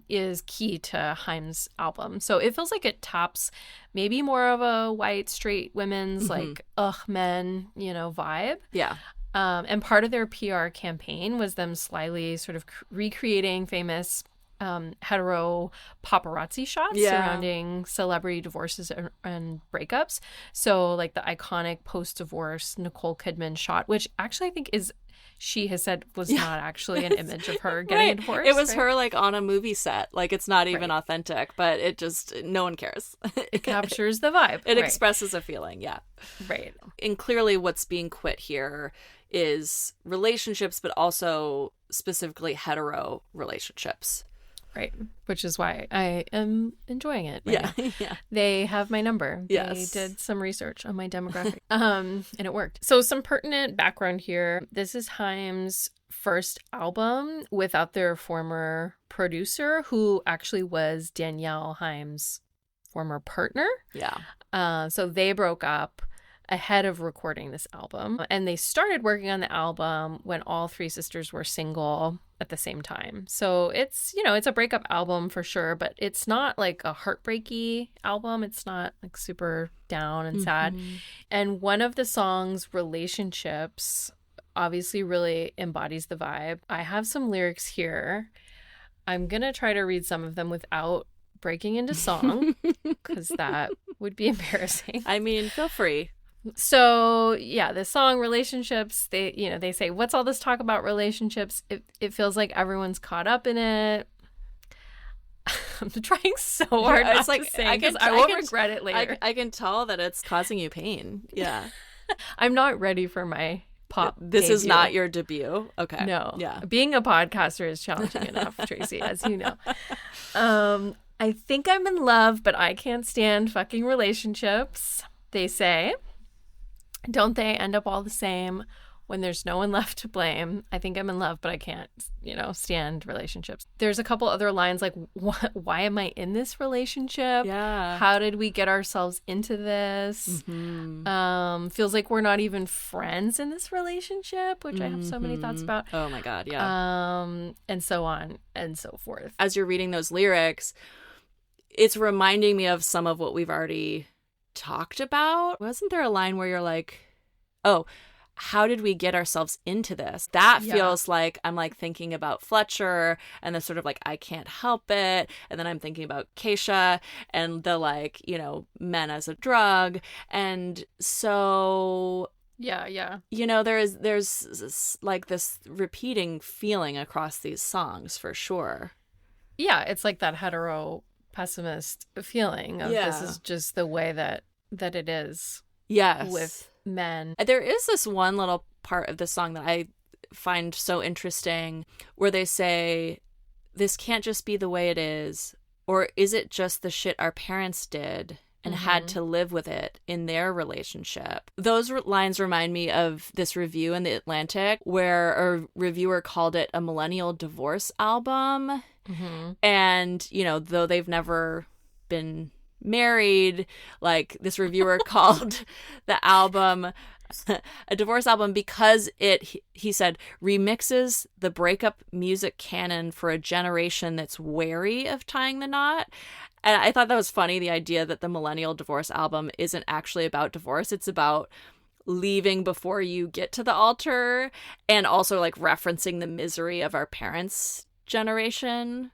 is key to Haim's album. So it feels like it taps maybe more of a white straight women's like men, vibe. Yeah. And part of their PR campaign was them slyly sort of recreating famous hetero paparazzi shots surrounding celebrity divorces and breakups. So like the iconic post-divorce Nicole Kidman shot, which actually I think is she has said was not actually an image of her getting a divorce. It was her like on a movie set. Like it's not even authentic, but it just, no one cares. It captures the vibe. It expresses a feeling, yeah. Right. And clearly what's being quit here is relationships, but also specifically hetero relationships. Right. Which is why I am enjoying it. Right now. Yeah. They have my number. Yes. They did some research on my demographic. And it worked. So some pertinent background here. This is Haim's first album without their former producer, who actually was Danielle Haim's former partner. Yeah. So they broke up ahead of recording this album. And they started working on the album when all three sisters were single at the same time. So it's, you know, it's a breakup album for sure, but it's not like a heartbreaky album. It's not like super down and sad. And one of the songs, Relationships, obviously really embodies the vibe. I have some lyrics here. I'm going to try to read some of them without breaking into song because that would be embarrassing. I mean, feel free. So yeah, the song Relationships, they say, what's all this talk about relationships? It feels like everyone's caught up in it. I'm trying so hard not to sing because I won't regret it later. I can tell that it's causing you pain. Yeah. I'm not ready for my pop This debut. is not your debut? Okay. No. Yeah. Being a podcaster is challenging enough, Tracy, as you know. I think I'm in love, but I can't stand fucking relationships, they say. Don't they end up all the same when there's no one left to blame? I think I'm in love, but I can't, stand relationships. There's a couple other lines like, why am I in this relationship? Yeah. How did we get ourselves into this? Feels like we're not even friends in this relationship, which I have so many thoughts about. Oh my God, yeah. And so on and so forth. As you're reading those lyrics, it's reminding me of some of what we've already talked about. Wasn't there a line where you're like, oh, how did we get ourselves into this? That feels like I'm like thinking about Fletcher and the sort of like I can't help it, and then I'm thinking about Kesha and the like, men as a drug. And so there's like this repeating feeling across these songs for sure. Yeah, it's like that hetero pessimist feeling of this is just the way that it is. Yes. With men. There is this one little part of the song that I find so interesting where they say, this can't just be the way it is, or is it just the shit our parents did and had to live with it in their relationship? Those lines remind me of this review in The Atlantic where a reviewer called it a millennial divorce album. And, though they've never been married, like this reviewer called the album a divorce album because he said, remixes the breakup music canon for a generation that's wary of tying the knot. And I thought that was funny, the idea that the millennial divorce album isn't actually about divorce. It's about leaving before you get to the altar, and also like referencing the misery of our parents' generation.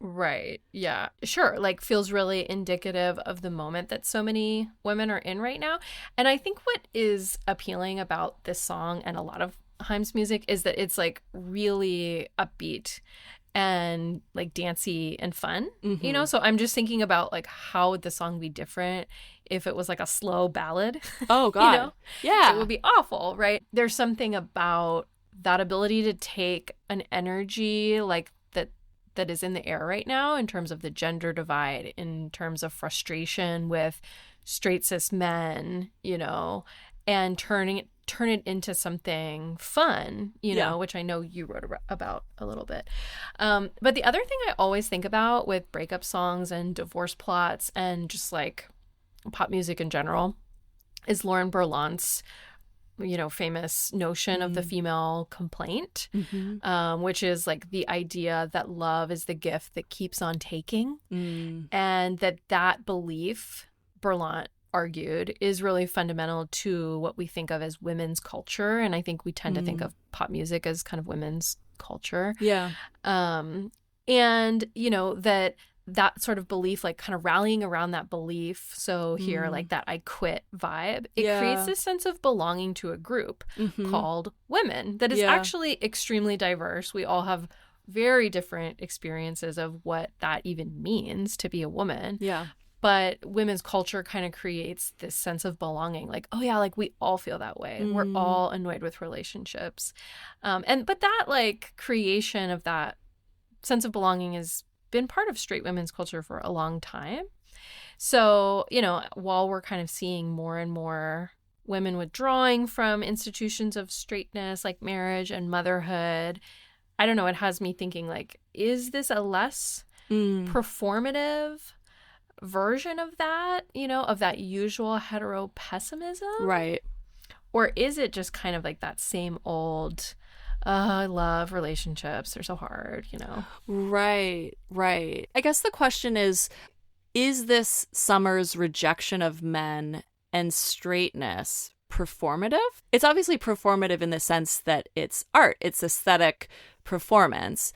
Right. Yeah. Sure. Like feels really indicative of the moment that so many women are in right now. And I think what is appealing about this song and a lot of Haim's music is that it's like really upbeat and like dancey and fun, So I'm just thinking about like how would the song be different if it was like a slow ballad? Oh God. Yeah. It would be awful, right? There's something about that ability to take an energy like that is in the air right now in terms of the gender divide, in terms of frustration with straight cis men, and turn it into something fun, which I know you wrote about a little bit. But the other thing I always think about with breakup songs and divorce plots and just like pop music in general is Lauren Berlant's famous notion of the female complaint, which is like the idea that love is the gift that keeps on taking. And that belief, Berlant argued, is really fundamental to what we think of as women's culture. And I think we tend to think of pop music as kind of women's culture. Yeah. And, that that sort of belief, like kind of rallying around that belief. So here, like that I quit vibe, it creates this sense of belonging to a group called women that is actually extremely diverse. We all have very different experiences of what that even means to be a woman. Yeah. But women's culture kind of creates this sense of belonging. Like, oh yeah, like we all feel that way. We're all annoyed with relationships. But that like creation of that sense of belonging has been part of straight women's culture for a long time. So, you know, while we're kind of seeing more and more women withdrawing from institutions of straightness like marriage and motherhood, I don't know, it has me thinking like, is this a less performative version of that, you know, of that usual hetero pessimism? Right. Or is it just kind of like that same old, I love relationships, they're so hard, you know? Right. I guess the question is this summer's rejection of men and straightness performative? It's obviously performative in the sense that it's art, it's aesthetic performance.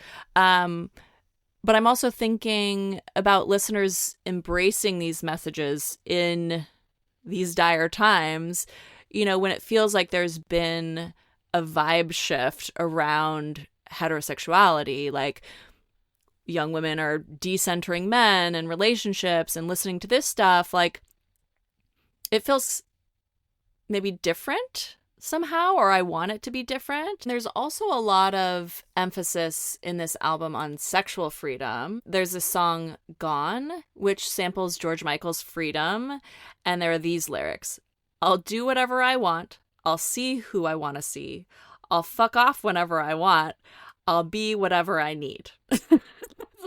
But I'm also thinking about listeners embracing these messages in these dire times, you know, when it feels like there's been a vibe shift around heterosexuality, like young women are decentering men and relationships and listening to this stuff. Like, it feels maybe different somehow, or I want it to be different. There's also a lot of emphasis in this album on sexual freedom. There's a song, Gone, which samples George Michael's Freedom, and there are these lyrics. I'll do whatever I want. I'll see who I want to see. I'll fuck off whenever I want. I'll be whatever I need.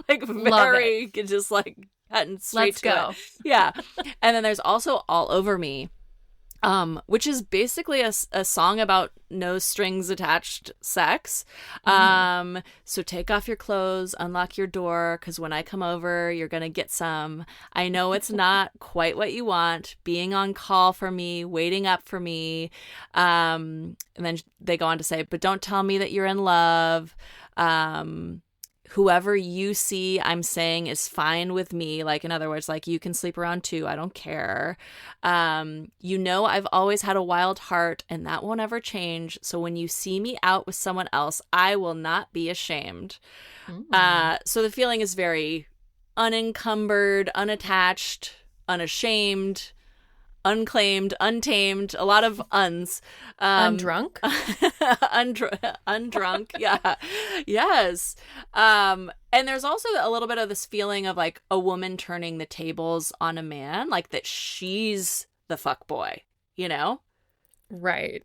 Like very just like cutting straight Let's to go. it. Yeah. And then there's also All Over Me, which is basically a song about no strings attached sex. So take off your clothes, unlock your door, because when I come over, you're going to get some. I know it's not quite what you want, being on call for me, waiting up for me. And then they go on to say, but don't tell me that you're in love. Whoever you see, I'm saying, is fine with me. Like, in other words, like, you can sleep around too. I don't care. You know, I've always had a wild heart and that won't ever change. So when you see me out with someone else, I will not be ashamed. So the feeling is very unencumbered, unattached, unashamed, unclaimed, untamed, a lot of uns. Undrunk? Undrunk, yeah. Yes. And there's also a little bit of this feeling of like a woman turning the tables on a man, like that she's the fuck boy, you know? Right.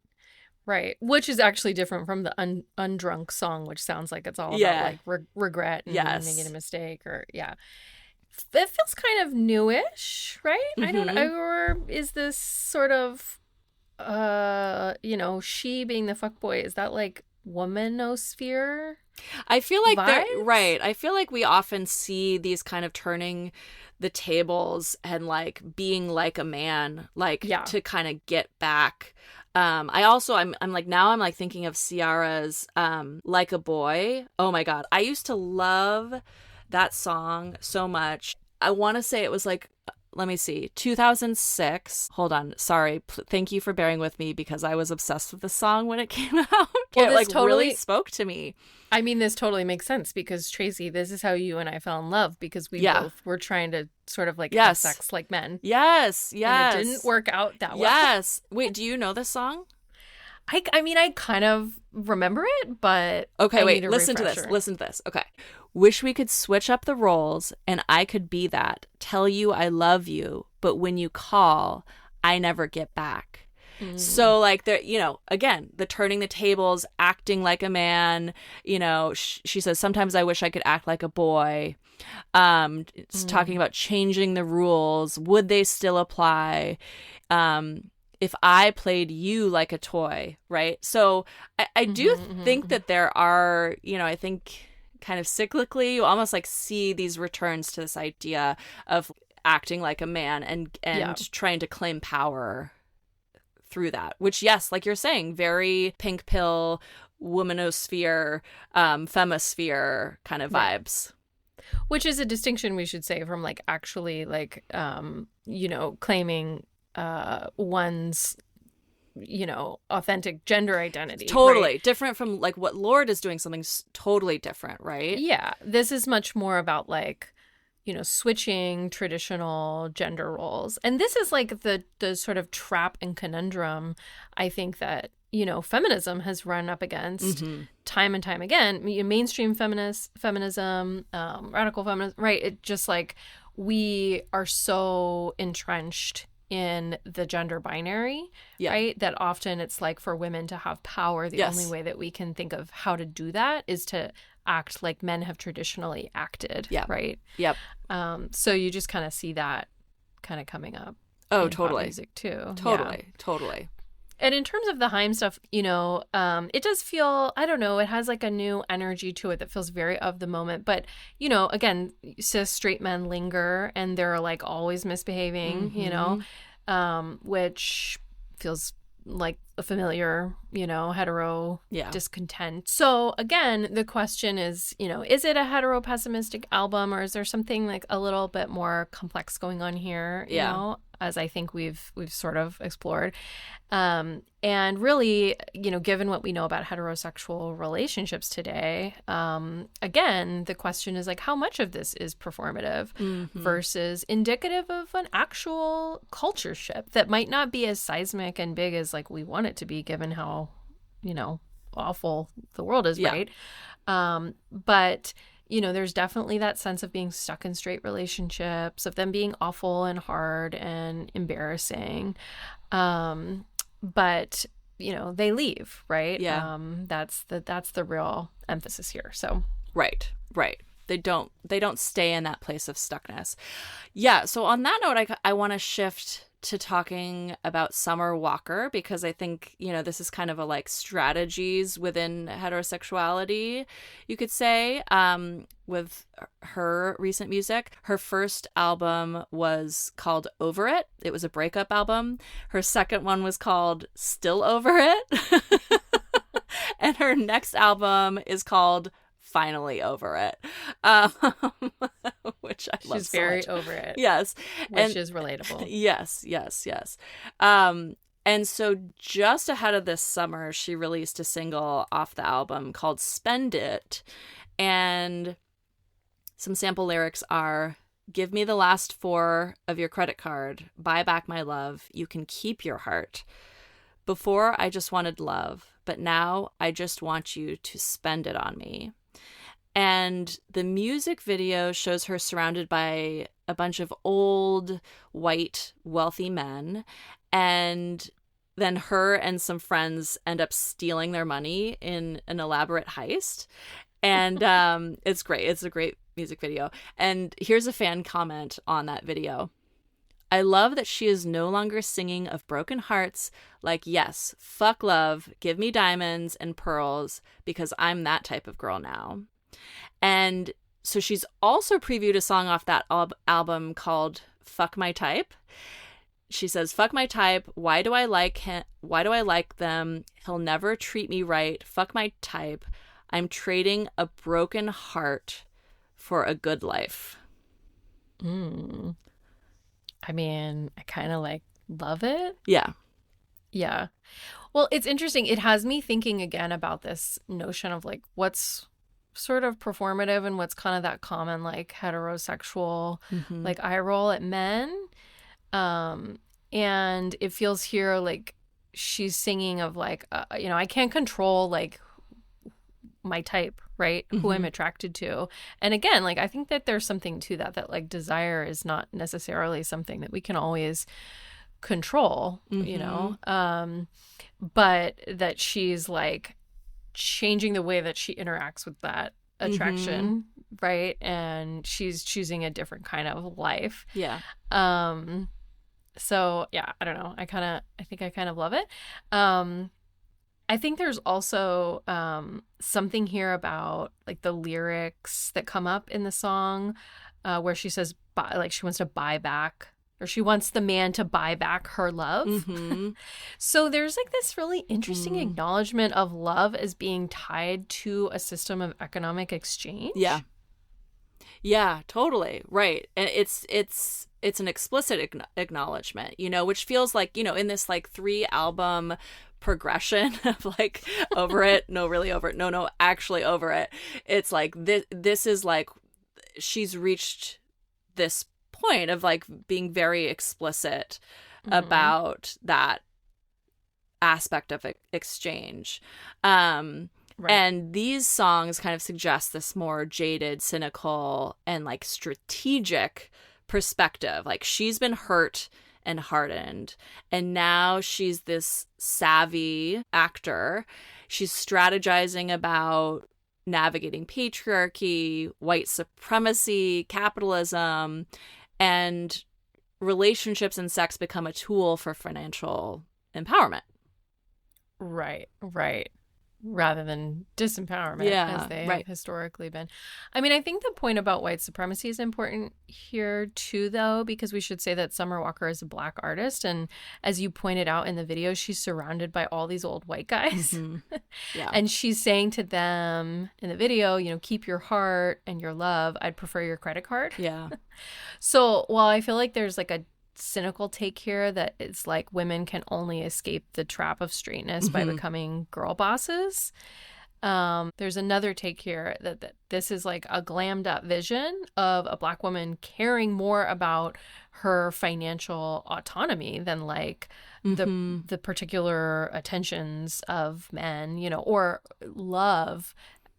Which is actually different from the Undrunk song, which sounds like it's all about like regret and making a mistake or, It feels kind of newish, right? I don't know. Or is this sort of, you know, she being the fuckboy, is that like womanosphere? I feel like vibes? Right. I feel like we often see these kind of turning the tables and like being like a man, like to kind of get back. I'm like thinking of Ciara's Like a Boy. Oh my God. I used to love that song so much. I want to say it was like, let me see, 2006. Hold on. Sorry. Thank you for bearing with me because I was obsessed with the song when it came out. Well, it like really spoke to me. I mean, this totally makes sense because Tracy, this is how you and I fell in love because we both were trying to sort of like have sex like men. Yes. And it didn't work out that well. Yes. Wait, do you know this song? I mean, I kind of remember it, but okay, wait, listen to this. Okay. Wish we could switch up the roles and I could be that. Tell you I love you, but when you call, I never get back. So like there, you know, again, the turning the tables, acting like a man, you know, she says, sometimes I wish I could act like a boy. It's talking about changing the rules. Would they still apply? If I played you like a toy, right? So I do think that there are, you know, I think kind of cyclically, you almost like see these returns to this idea of acting like a man and trying to claim power through that, which, yes, like you're saying, very pink pill, womanosphere, femisphere kind of vibes. Which is a distinction we should say from like actually like claiming one's authentic gender identity. Totally right? different from like what Lorde is doing, something totally different, right? Yeah, this is much more about like switching traditional gender roles. And this is like the sort of trap and conundrum I think that feminism has run up against time and time again. Mainstream feminism, radical feminism, right? It just like we are so entrenched in the gender binary, right? That often it's like for women to have power, the only way that we can think of how to do that is to act like men have traditionally acted, right? Yep. So you just kind of see that kind of coming up. Oh, in totally. Pop music too. Totally. And in terms of the Haim stuff, it does feel, I don't know, it has like a new energy to it that feels very of the moment. But, again, cis straight men linger and they're like always misbehaving, which feels like a familiar, hetero discontent. So again, the question is, is it a hetero pessimistic album or is there something like a little bit more complex going on here, you know, as I think we've sort of explored. And really, given what we know about heterosexual relationships today, again, the question is like how much of this is performative versus indicative of an actual culture shift that might not be as seismic and big as like we want it to be, given how, awful the world is, right? But there's definitely that sense of being stuck in straight relationships, of them being awful and hard and embarrassing. But, they leave, right? Yeah. That's the real emphasis here. So Right. They don't stay in that place of stuckness. Yeah. So on that note, I want to shift to talking about Summer Walker, because I think, this is kind of a like strategies within heterosexuality, you could say, with her recent music. Her first album was called Over It. It was a breakup album. Her second one was called Still Over It. And her next album is called Finally Over It, which I love. She's very over it. Yes. Which is relatable. Yes. And so just ahead of this summer, she released a single off the album called Spend It. And some sample lyrics are, "Give me the last 4 of your credit card. Buy back my love. You can keep your heart. Before I just wanted love, but now I just want you to spend it on me." And the music video shows her surrounded by a bunch of old, white, wealthy men. And then her and some friends end up stealing their money in an elaborate heist. And it's great. It's a great music video. And here's a fan comment on that video. "I love that she is no longer singing of broken hearts like, yes, fuck love, give me diamonds and pearls, because I'm that type of girl now." And so she's also previewed a song off that album called Fuck My Type. She says, "Fuck my type. Why do I like him? Why do I like them? He'll never treat me right. Fuck my type. I'm trading a broken heart for a good life." I mean, I kind of like love it. Yeah. Well, it's interesting. It has me thinking again about this notion of like what's sort of performative and what's kind of that common like heterosexual like eye roll at men. And it feels here like she's singing of like, I can't control like my type, right? Who I'm attracted to. And again, like I think that there's something to that like desire is not necessarily something that we can always control, but that she's like changing the way that she interacts with that attraction, right? And she's choosing a different kind of life. Yeah. So yeah, I don't know. I think I kind of love it. I think there's also something here about like the lyrics that come up in the song where she says like she wants to buy back, or she wants the man to buy back her love. So there's like this really interesting acknowledgement of love as being tied to a system of economic exchange. Yeah, totally. Right. And it's an explicit acknowledgement, you know, which feels like, you know, in this like 3 album progression of like over it, no, really over it, no, actually over it. It's like this is like she's reached this point of like being very explicit about that aspect of exchange. Right. And these songs kind of suggest this more jaded, cynical, and like strategic perspective. Like she's been hurt and hardened, and now she's this savvy actor. She's strategizing about navigating patriarchy, white supremacy, capitalism, and relationships and sex become a tool for financial empowerment. Right. Rather than disempowerment, as they have historically been. I mean, I think the point about white supremacy is important here too, though, because we should say that Summer Walker is a Black artist, and as you pointed out in the video, she's surrounded by all these old white guys. Yeah. And she's saying to them in the video, you know, keep your heart and your love. I'd prefer your credit card. Yeah. So while I feel like there's like a cynical take here that it's like women can only escape the trap of straightness by becoming girl bosses, there's another take here that this is like a glammed up vision of a Black woman caring more about her financial autonomy than like the particular attentions of men, you know, or love,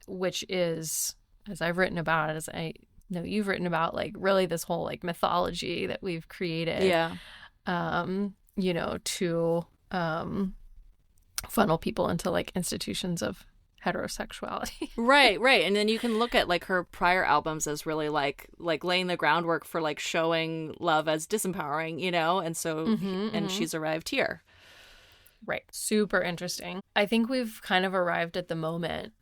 which is, as I've written about, as I know you've written about, like really this whole like mythology that we've created, you know, to funnel people into like institutions of heterosexuality. Right. And then you can look at like her prior albums as really like laying the groundwork for like showing love as disempowering, you know, and so she's arrived here. Right. Super interesting. I think we've kind of arrived at the moment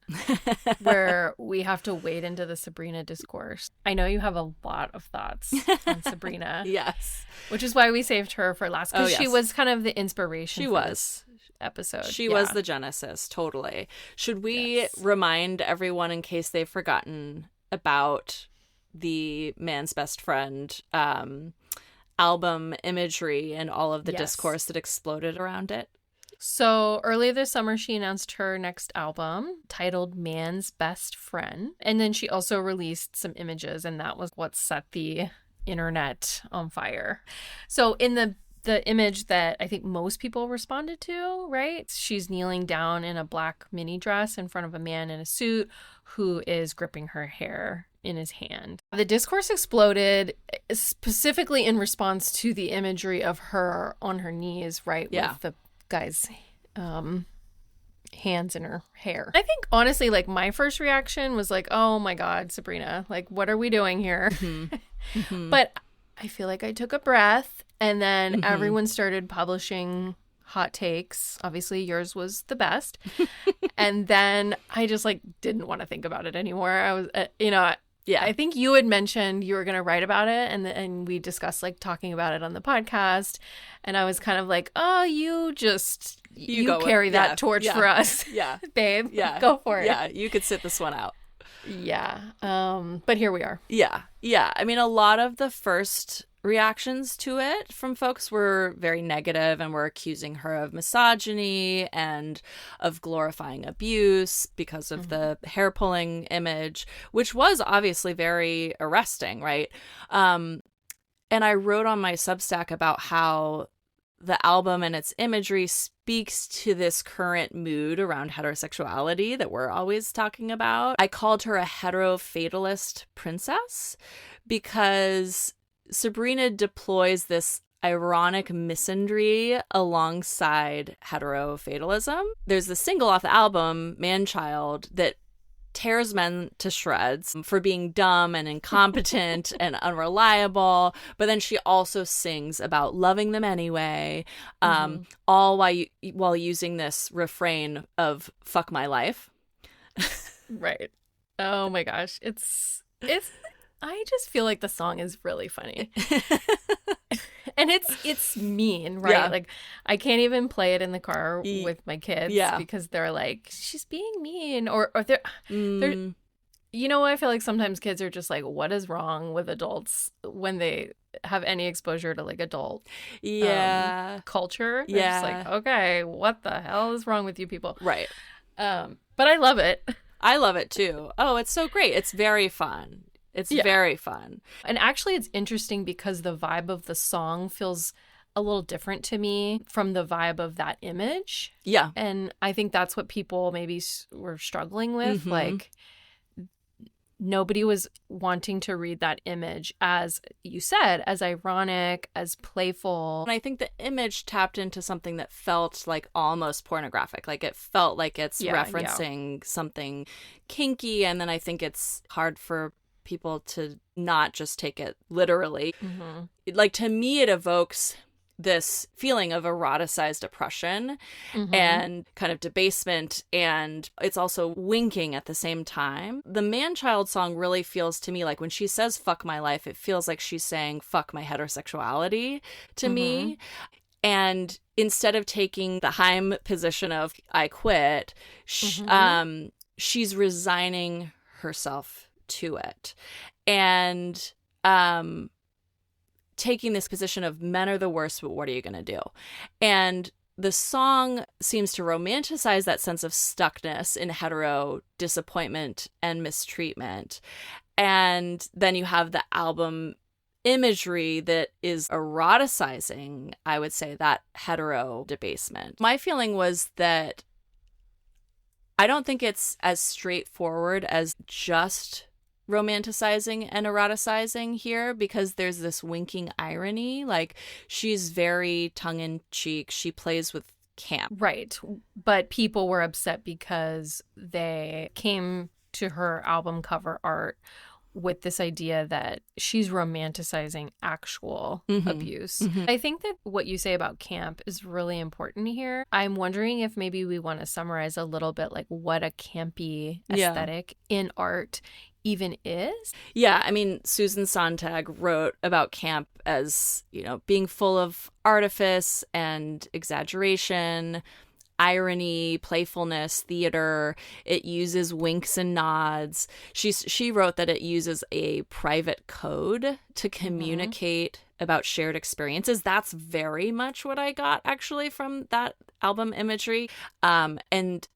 where we have to wade into the Sabrina discourse. I know you have a lot of thoughts on Sabrina. Yes. Which is why we saved her for last, because she was kind of the inspiration for this episode. She was the genesis, totally. Should we remind everyone, in case they've forgotten, about the Man's Best Friend album imagery and all of the discourse that exploded around it? So earlier this summer, she announced her next album titled Man's Best Friend. And then she also released some images, and that was what set the internet on fire. So in the image that I think most people responded to, right? She's kneeling down in a black mini dress in front of a man in a suit who is gripping her hair in his hand. The discourse exploded specifically in response to the imagery of her on her knees, right? Yeah. With the guy's hands in her hair. I think honestly, like my first reaction was like, oh my God, Sabrina, like what are we doing here? But I feel like I took a breath, and then everyone started publishing hot takes. Obviously yours was the best. And then I just like didn't want to think about it anymore. I was I think you had mentioned you were going to write about it, and we discussed like talking about it on the podcast, and I was kind of like, oh, you carry that torch for us. Babe, go for it. You could sit this one out. But here we are. I mean, a lot of the first reactions to it from folks were very negative and were accusing her of misogyny and of glorifying abuse because of the hair pulling image, which was obviously very arresting, right? And I wrote on my Substack about how the album and its imagery speaks to this current mood around heterosexuality that we're always talking about. I called her a heterofatalist princess because Sabrina deploys this ironic misandry alongside heterofatalism. There's the single off the album, Man-Child, that tears men to shreds for being dumb and incompetent and unreliable, but then she also sings about loving them anyway, all while using this refrain of "fuck my life." Right. Oh my gosh, it's I just feel like the song is really funny. And it's mean, right? Yeah. Like I can't even play it in the car with my kids because they're like, she's being mean, or they're You know, I feel like sometimes kids are just like, what is wrong with adults when they have any exposure to like adult culture? They're just like, okay, what the hell is wrong with you people? Right. But I love it. I love it too. Oh, it's so great. It's very fun. It's very fun. And actually, it's interesting because the vibe of the song feels a little different to me from the vibe of that image. Yeah. And I think that's what people maybe were struggling with. Like, nobody was wanting to read that image, as you said, as ironic, as playful. And I think the image tapped into something that felt like almost pornographic. Like it felt like it's referencing something kinky. And then I think it's hard for people to not just take it literally. Like, to me, it evokes this feeling of eroticized oppression and kind of debasement, and it's also winking at the same time. The man-child song really feels to me like when she says fuck my life, it feels like she's saying fuck my heterosexuality to me. And instead of taking the Haim position of I quit, she's resigning herself to it. And taking this position of men are the worst, but what are you going to do? And the song seems to romanticize that sense of stuckness in hetero disappointment and mistreatment. And then you have the album imagery that is eroticizing, I would say, that hetero debasement. My feeling was that I don't think it's as straightforward as just romanticizing and eroticizing here, because there's this winking irony. Like, she's very tongue-in-cheek. She plays with camp. Right. But people were upset because they came to her album cover art with this idea that she's romanticizing actual abuse. I think that what you say about camp is really important here. I'm wondering if maybe we want to summarize a little bit like what a campy aesthetic in art even is. Yeah, I mean, Susan Sontag wrote about camp as, you know, being full of artifice and exaggeration, irony, playfulness, theater. It uses winks and nods. She wrote that it uses a private code to communicate about shared experiences. That's very much what I got actually from that album imagery. And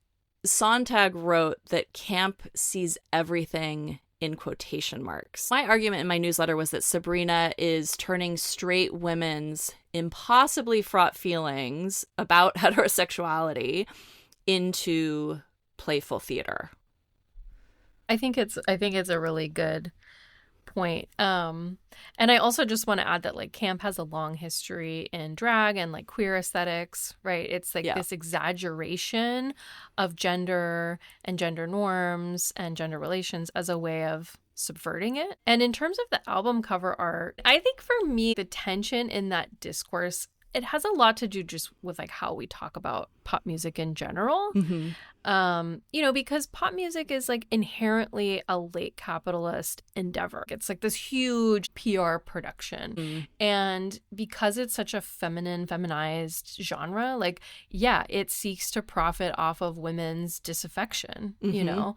Sontag wrote that camp sees everything in quotation marks. My argument in my newsletter was that Sabrina is turning straight women's impossibly fraught feelings about heterosexuality into playful theater. I think it's a really good point. And I also just want to add that like camp has a long history in drag and like queer aesthetics, right? It's like this exaggeration of gender and gender norms and gender relations as a way of subverting it. And in terms of the album cover art, I think for me, the tension in that discourse, it has a lot to do just with like how we talk about pop music in general. You know, because pop music is like inherently a late capitalist endeavor. It's like this huge PR production. And because it's such a feminized genre, like, yeah, it seeks to profit off of women's disaffection, you know?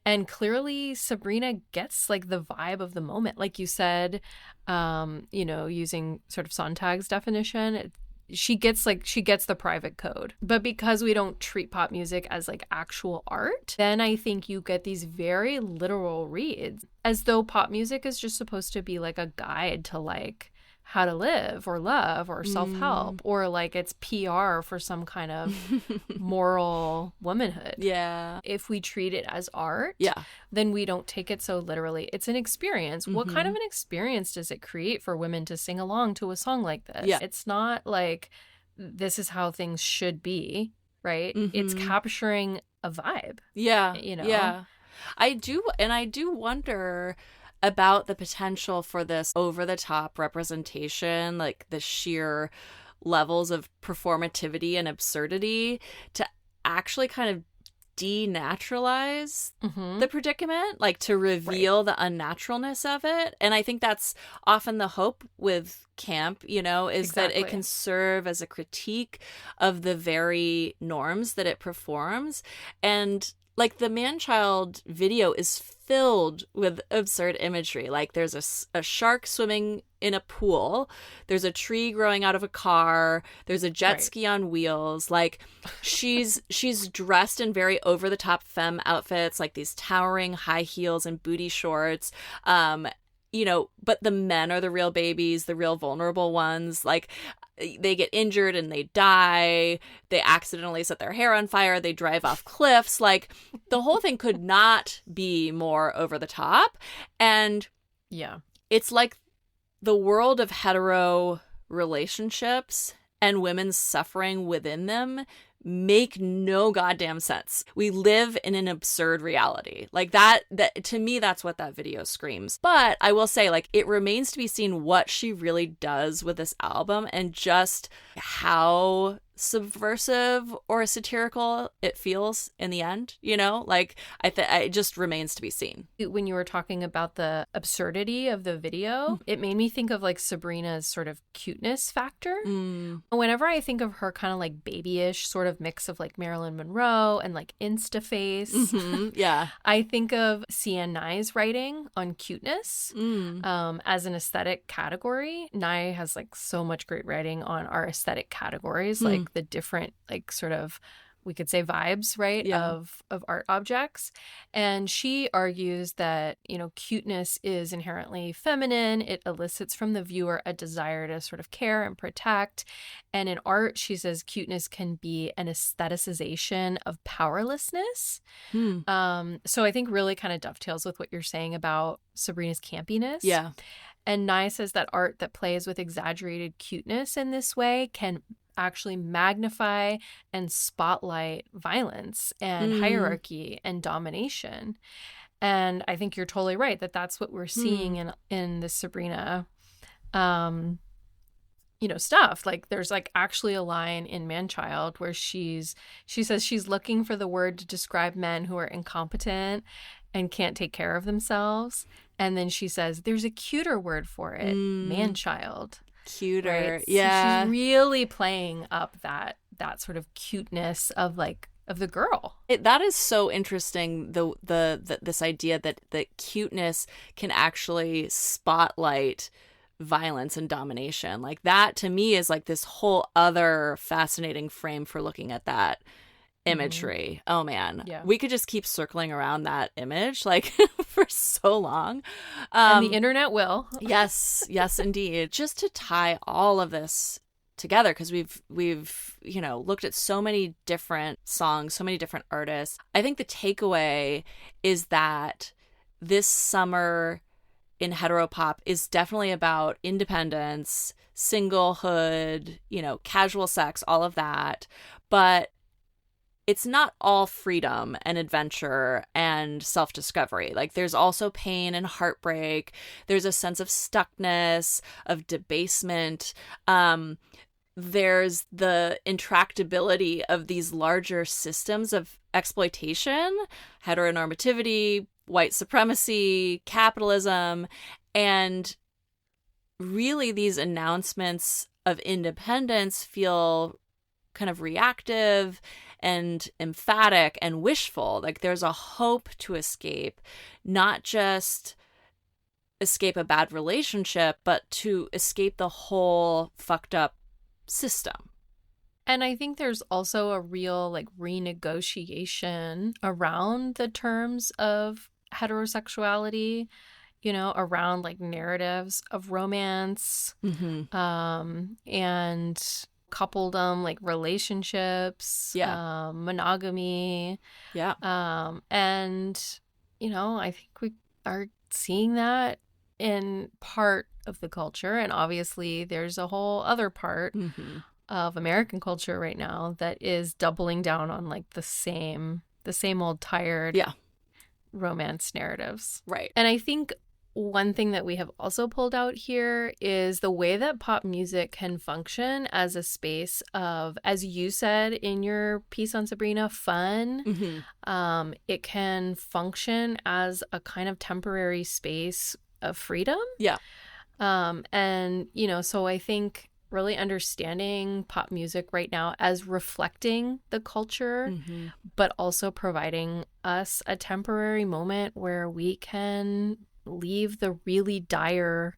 And clearly Sabrina gets like the vibe of the moment. Like you said, you know, using sort of Sontag's definition, she gets the private code. But because we don't treat pop music as like actual art, then I think you get these very literal reads as though pop music is just supposed to be like a guide to like how to live or love or self-help, or like it's PR for some kind of moral womanhood. Yeah. If we treat it as art, then we don't take it so literally. It's an experience. What kind of an experience does it create for women to sing along to a song like this? Yeah. It's not like this is how things should be, right? It's capturing a vibe. Yeah. You know? Yeah. I do wonder about the potential for this over-the-top representation, like the sheer levels of performativity and absurdity, to actually kind of denaturalize the predicament, like to reveal the unnaturalness of it. And I think that's often the hope with camp, you know, is that it can serve as a critique of the very norms that it performs. And like the man-child video is filled with absurd imagery. Like there's a shark swimming in a pool. There's a tree growing out of a car. There's a jet ski on wheels. Like she's dressed in very over-the-top femme outfits, like these towering high heels and booty shorts. You know, but the men are the real babies, the real vulnerable ones. Like they get injured and they die. They accidentally set their hair on fire. They drive off cliffs. Like the whole thing could not be more over the top. And yeah, it's like the world of hetero relationships and women's suffering within them make no goddamn sense. We live in an absurd reality. Like that to me, that's what that video screams. But I will say, like, it remains to be seen what she really does with this album and just how subversive or satirical it feels in the end, you know? Like it just remains to be seen. When you were talking about the absurdity of the video, it made me think of like Sabrina's sort of cuteness factor. Whenever I think of her kind of like babyish sort of mix of like Marilyn Monroe and like Instaface, yeah, I think of CN9's writing on cuteness as an aesthetic category. Nye has like so much great writing on our aesthetic categories, like the different like sort of, we could say, vibes, right, of art objects. And she argues that, you know, cuteness is inherently feminine. It elicits from the viewer a desire to sort of care and protect. And in art, she says cuteness can be an aestheticization of powerlessness. So I think really kind of dovetails with what you're saying about Sabrina's campiness. Yeah. And Nye says that art that plays with exaggerated cuteness in this way can actually magnify and spotlight violence and hierarchy and domination. And I think you're totally right that that's what we're seeing in the Sabrina, you know, stuff. Like there's like actually a line in Man-Child where she says she's looking for the word to describe men who are incompetent and can't take care of themselves. And then she says there's a cuter word for it, man-child. Cuter, right? yeah. So she's really playing up that sort of cuteness of like of the girl. That is so interesting. This idea that cuteness can actually spotlight violence and domination. Like that to me is like this whole other fascinating frame for looking at that imagery. Oh man, we could just keep circling around that image like for so long, and the internet will. yes indeed. Just to tie all of this together, because we've you know looked at so many different songs, so many different artists. I think the takeaway is that this summer in heteropop is definitely about independence, singlehood, you know, casual sex, all of that, but it's not all freedom and adventure and self-discovery. Like there's also pain and heartbreak. There's a sense of stuckness, of debasement. There's the intractability of these larger systems of exploitation, heteronormativity, white supremacy, capitalism, and really these announcements of independence feel kind of reactive and emphatic and wishful. Like there's a hope to escape, not just escape a bad relationship, but to escape the whole fucked up system. And I think there's also a real like renegotiation around the terms of heterosexuality, you know, around like narratives of romance, and coupledom, like relationships, monogamy. And, you know, I think we are seeing that in part of the culture. And obviously there's a whole other part of American culture right now that is doubling down on like the same old tired romance narratives. Right. And I think one thing that we have also pulled out here is the way that pop music can function as a space of, as you said in your piece on Sabrina, fun. It can function as a kind of temporary space of freedom. Yeah. And, you know, so I think really understanding pop music right now as reflecting the culture, but also providing us a temporary moment where we can leave the really dire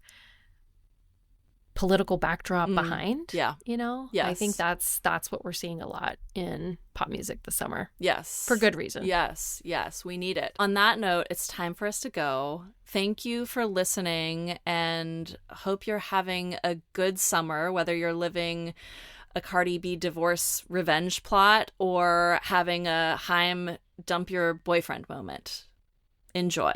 political backdrop behind. Yeah. You know? Yes. I think that's what we're seeing a lot in pop music this summer. Yes. For good reason. Yes. Yes. We need it. On that note, it's time for us to go. Thank you for listening, and hope you're having a good summer, whether you're living a Cardi B divorce revenge plot or having a Haim dump your boyfriend moment. Enjoy.